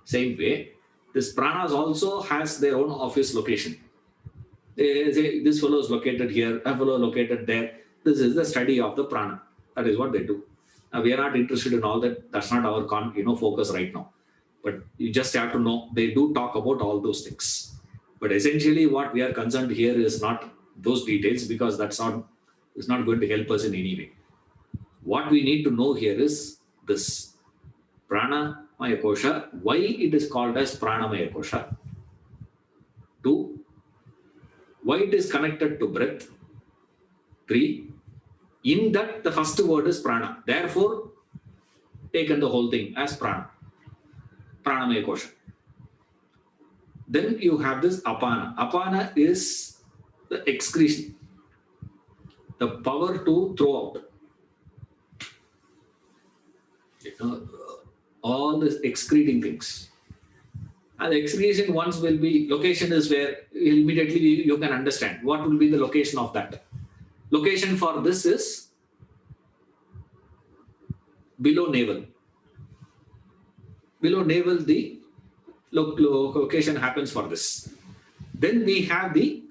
Same way, this pranas also has their own office location. They say this fellow is located here, a fellow located there. This is the study of the prana. That is what they do. Now, we are not interested in all that. That's not our focus right now. But you just have to know they do talk about all those things. But essentially, what we are concerned here is not those details, because it's not going to help us in any way. What we need to know here is this pranamaya kosha. Why it is called as pranamaya kosha? 2. Why it is connected to breath? 3. In that, the first word is prana. Therefore, taken the whole thing as prana. Pranamaya kosha. Then you have this apana. Apana is the excretion, the power to throw out. All the excreting things. And the excretion once will be, location is where immediately you can understand what will be the location of that. Location for this is below navel. Below navel, the location happens for this. Then we have the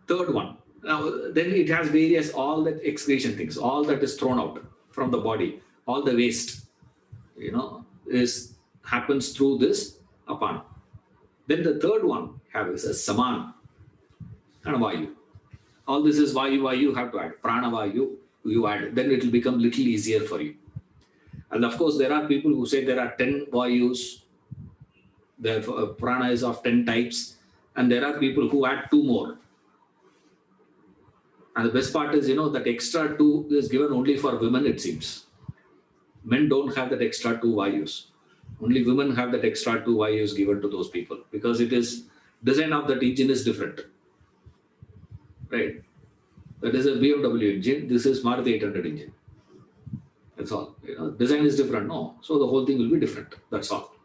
third one. Now, then it has various, all that excretion things, all that is thrown out from the body, all the waste, is happens through this apan. Then the third one is a saman and vayu. All this is vayu, you have to add. Prana vayu, you add. Then it will become little easier for you. And of course, there are people who say there are 10 vayus. The prana is of 10 types. And there are people who add 2 more. And the best part is, that extra 2 is given only for women, it seems. Men don't have that extra 2 vayus. Only women have that extra 2 vayus given to those people, because it is design of that engine is different. Right? That is a BMW engine. This is Maruti 800 engine. That's all. Design is different. No. So the whole thing will be different. That's all.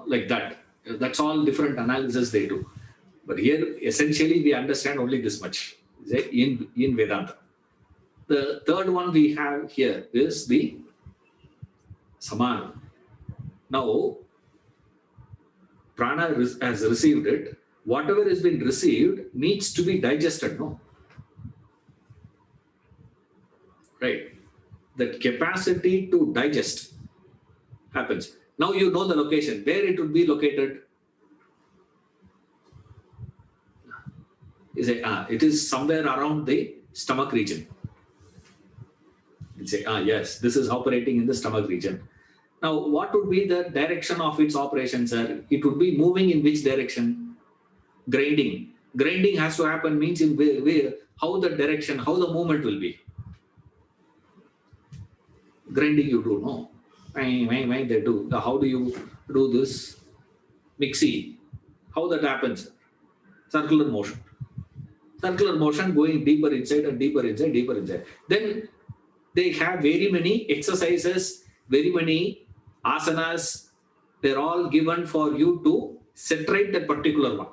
Like that. That's all different analysis they do. But here, essentially, we understand only this much in Vedanta. The third one we have here is the samana. Now, prana has received it. Whatever has been received needs to be digested, no? Right. That capacity to digest happens. Now you know the location, where it would be located. You say, it is somewhere around the stomach region. You say, yes, this is operating in the stomach region. Now, what would be the direction of its operation, sir? It would be moving in which direction? Grinding. Grinding has to happen means in where, how the direction, how the movement will be. Grinding you do, no? They do. How do you do this? Mixie. How that happens? Circular motion. Circular motion going deeper inside and deeper inside, deeper inside. Then they have very many exercises, very many asanas. They're all given for you to saturate that particular one.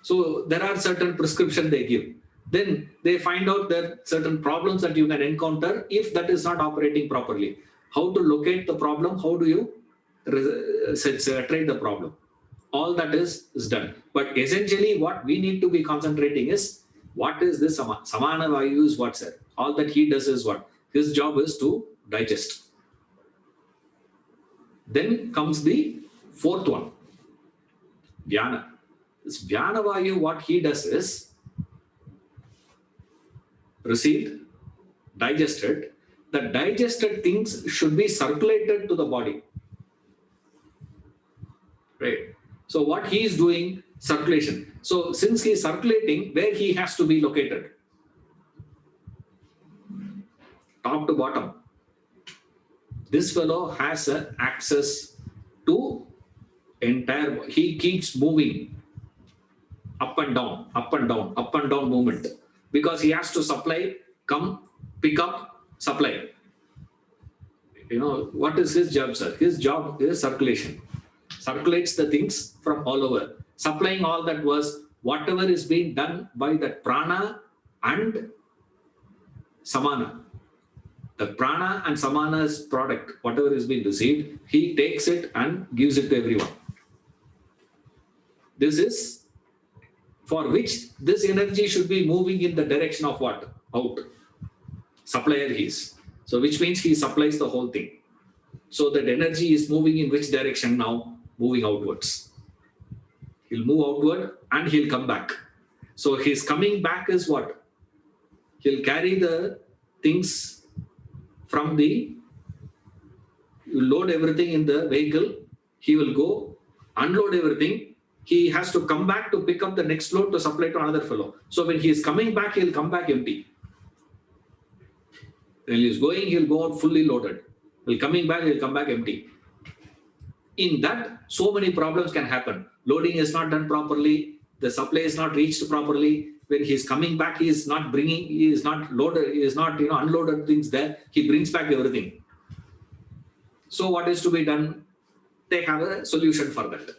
So there are certain prescriptions they give. Then they find out there certain problems that you can encounter if that is not operating properly. How to locate the problem? How do you saturate the problem? All that is done. But essentially what we need to be concentrating is, what is this samana? Samana vayu is what, sir? All that he does is what? His job is to digest. Then comes the fourth one, Vyana. This Vyana vayu, what he does is received, digested. The digested things should be circulated to the body. Right. So what he is doing, circulation. So since he is circulating, where he has to be located? Top to bottom. This fellow has access to entire, he keeps moving up and down, up and down, up and down movement, because he has to supply, come, pick up, supply. What is his job, sir? His job is circulation. Circulates the things from all over. Supplying all that was whatever is being done by that prana and samana. The prana and samana's product, whatever is being received, he takes it and gives it to everyone. This is for which this energy should be moving in the direction of what? Out. Supplier he is. So which means he supplies the whole thing. So that energy is moving in which direction now? Moving outwards. He'll move outward and he'll come back. So his coming back is what? He'll carry the things from the, you load everything in the vehicle, he will go, unload everything, he has to come back to pick up the next load to supply to another fellow. So when he is coming back, he'll come back empty. When he is going, he'll go out fully loaded. While coming back, he'll come back empty. In that, so many problems can happen. Loading is not done properly, the supply is not reached properly. When he is coming back, he is not bringing, he is not loaded, he is not unloaded things there. He brings back everything. So what is to be done? They have a solution for that.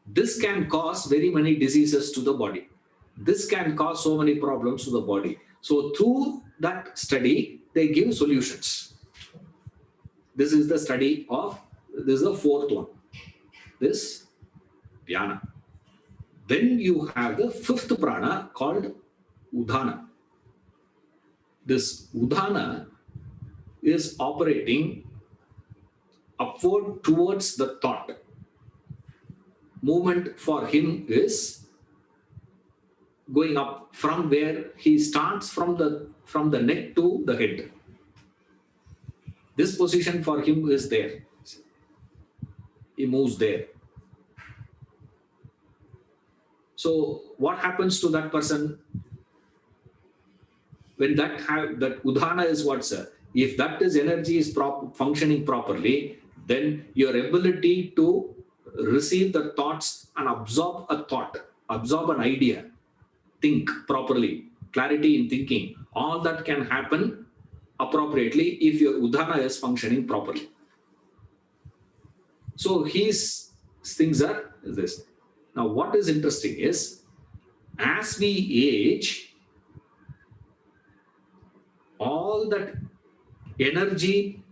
This can cause very many diseases to the body. This can cause so many problems to the body. So through that study, they give solutions. This is the study of, this is the fourth one. This Vyana. Then you have the fifth prana called udhana. This udhana is operating upward towards the thought. Movement for him is going up from where he starts from the neck to the head. This position for him is there. He moves there. So what happens to that person when that udhana is what, sir? If that is energy is functioning properly, then your ability to receive the thoughts and absorb a thought, absorb an idea, think properly, clarity in thinking, all that can happen appropriately if your udhana is functioning properly. So his things are this. Now what is interesting is, as we age, all that energy,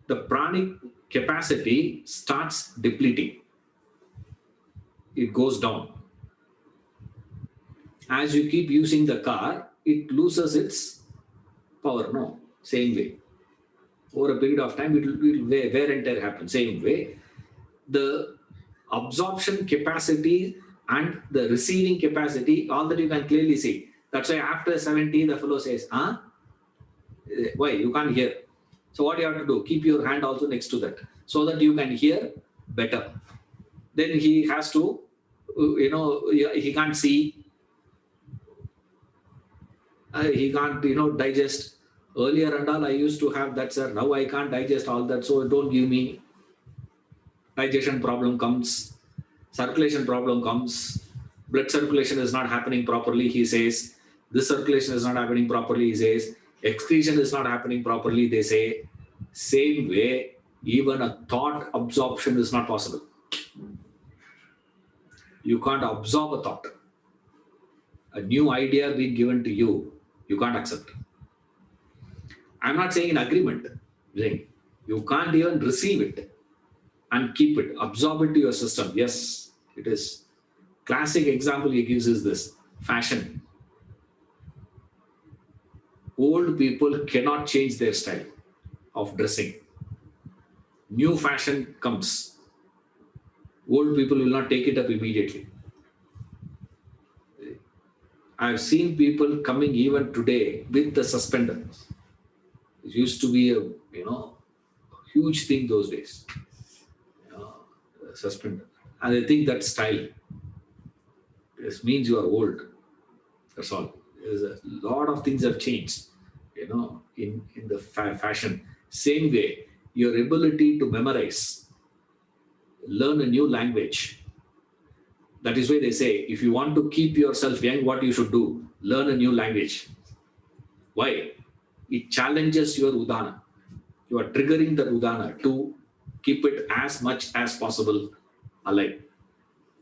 the pranic capacity starts depleting. It goes down. As you keep using the car, it loses its power. No, same way. Over a period of time, it will wear and tear happen. Same way, the absorption capacity and the receiving capacity, all that you can clearly see. That's why after 70, the fellow says, why? You can't hear. So what you have to do? Keep your hand also next to that, so that you can hear better. Then he has to, he can't see. He can't, digest. Earlier and all, I used to have that, sir. Now I can't digest all that, so don't give me. Digestion problem comes, circulation problem comes, blood circulation is not happening properly, he says. This circulation is not happening properly, he says. Excretion is not happening properly, they say. Same way, even a thought absorption is not possible. You can't absorb a thought. A new idea being given to you, you can't accept. I'm not saying in agreement. I'm saying you can't even receive it and keep it, absorb it to your system. Yes, it is. Classic example he gives is this: fashion. Old people cannot change their style of dressing. New fashion comes. Old people will not take it up immediately. I've seen people coming even today with the suspenders. It used to be a huge thing those days. Suspender. And they think that style. This means you are old. That's all. There's a lot of things have changed, in the fashion. Same way, your ability to memorize, learn a new language. That is why they say, if you want to keep yourself young, what you should do? Learn a new language. Why? It challenges your udhana. You are triggering the udhana to keep it as much as possible alive.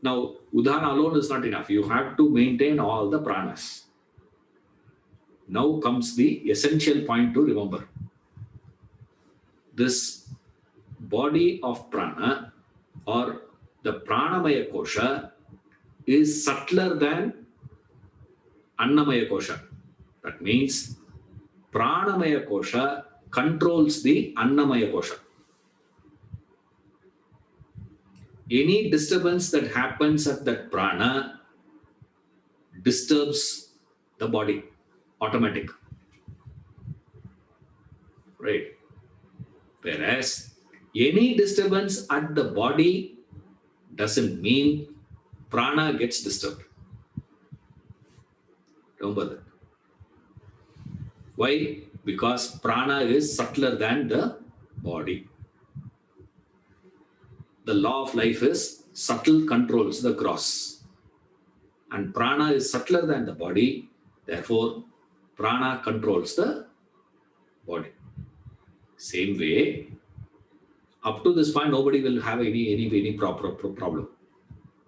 Now, udhana alone is not enough. You have to maintain all the pranas. Now comes the essential point to remember. This body of prana, or the pranamaya kosha, is subtler than annamaya kosha. That means pranamaya kosha controls the annamaya kosha. Any disturbance that happens at that prana disturbs the body, automatic. Right? Whereas any disturbance at the body doesn't mean prana gets disturbed. Remember that. Why? Because prana is subtler than the body. The law of life is subtle controls the gross. And prana is subtler than the body. Therefore, prana controls the body. Same way, up to this point, nobody will have any proper problem.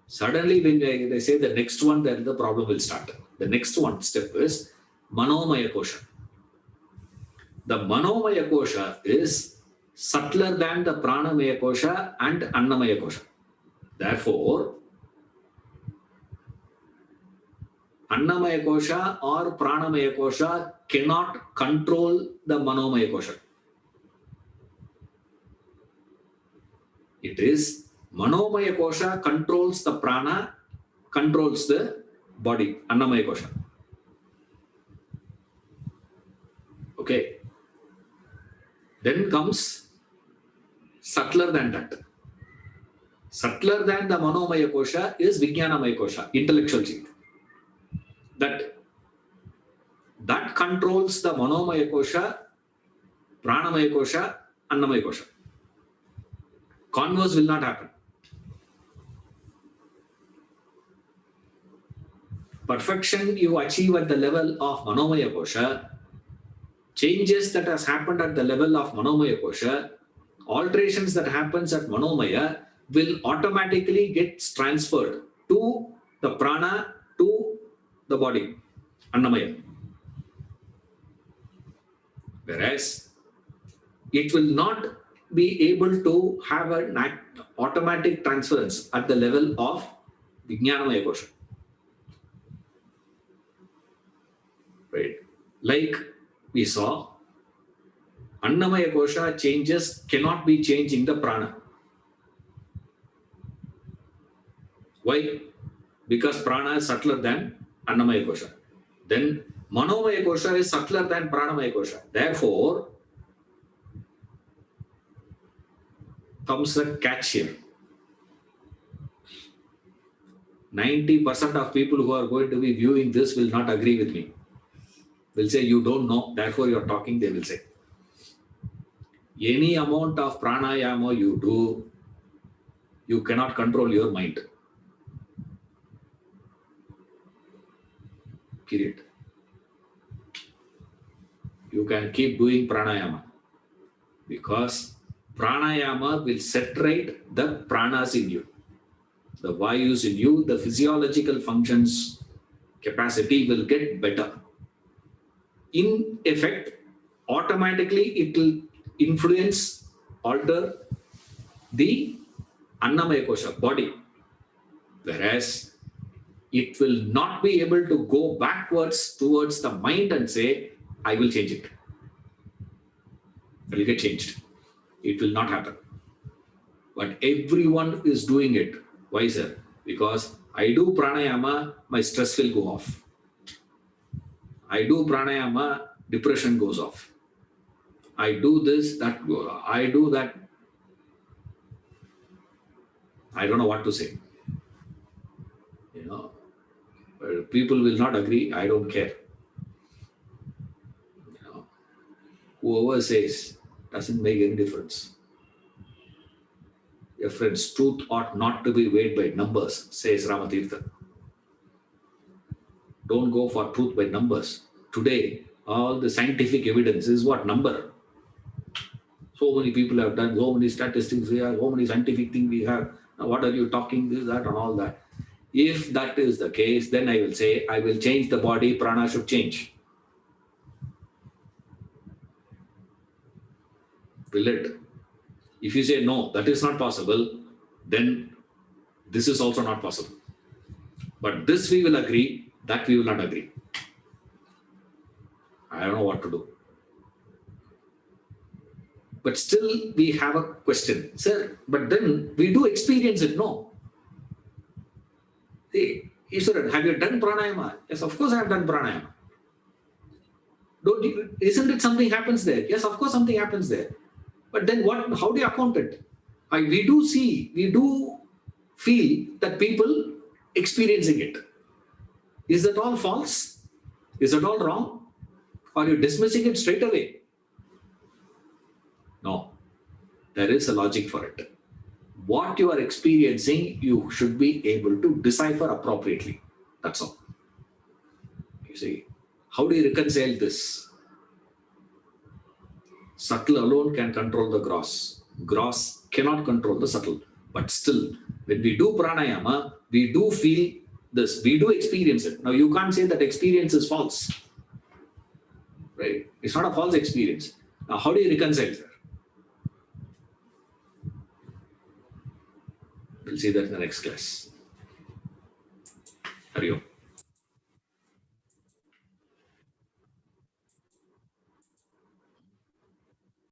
Suddenly, when they say the next one, then the problem will start. The next one step is manomaya kosha. The manomaya kosha is subtler than the pranamaya kosha and annamaya kosha. Therefore, Annamaya Kosha or Pranamaya Kosha cannot control the Manomaya Kosha. It is Manomaya Kosha controls the prana, controls the body, Annamaya Kosha. Okay. Then comes subtler than that. Subtler than the Manomaya Kosha is Vijnanamaya Kosha, intellectual seat. That controls the Manomaya Kosha, Pranamaya Kosha, Annamaya Kosha. Converse will not happen. Perfection you achieve at the level of Manomaya Kosha, changes that has happened at the level of Manomaya Kosha, alterations that happens at Manomaya will automatically get transferred to the prana, to the body, Annamaya. Whereas it will not be able to have an automatic transference at the level of Vijnanamaya Kosha. Right? Like we saw, Annamaya Kosha changes cannot be changing the prana. Why? Because prana is subtler than Annamaya Kosha. Then Manomaya Kosha is subtler than Pranamaya Kosha. Therefore, comes the catch here. 90% of people who are going to be viewing this will not agree with me. Will say, you don't know, therefore you're talking, they will say. Any amount of pranayama you do, you cannot control your mind. Period. You can keep doing pranayama because pranayama will set right the pranas in you. The vayus in you, the physiological functions capacity will get better. In effect, automatically it will influence, alter the Annamaya Kosha, body. Whereas it will not be able to go backwards towards the mind and say, I will change it. It will get changed. It will not happen. But everyone is doing it. Why, sir? Because I do pranayama, my stress will go off. I do pranayama, depression goes off. I do this, I do that. I don't know what to say. You know, people will not agree. I don't care. You know, whoever says doesn't make any difference. Your friends, truth ought not to be weighed by numbers, says Ramatirtha. Don't go for truth by numbers. Today, all the scientific evidence is what? Number. So many people have done, so many statistics we have, so many scientific things we have. Now, what are you talking, this, that, and all that? If that is the case, then I will say, I will change the body, prana should change. Will it? If you say, no, that is not possible, then this is also not possible. But this we will agree, that we will not agree. I don't know what to do. But still we have a question. Sir, but then we do experience it, no? See, Ishwaran, have you done pranayama? Yes, of course I have done pranayama. Isn't it something happens there? Yes, of course something happens there. But then what? How do you account it? We do feel that people experiencing it. Is that all false? Is that all wrong? Or are you dismissing it straight away? No. There is a logic for it. What you are experiencing, you should be able to decipher appropriately. That's all. You see, how do you reconcile this? Subtle alone can control the gross. Gross cannot control the subtle. But still, when we do pranayama, we do feel this. We do experience it. Now, you can't say that experience is false. Right? It's not a false experience. Now, how do you reconcile that? We'll see that in the next class. Hari Om.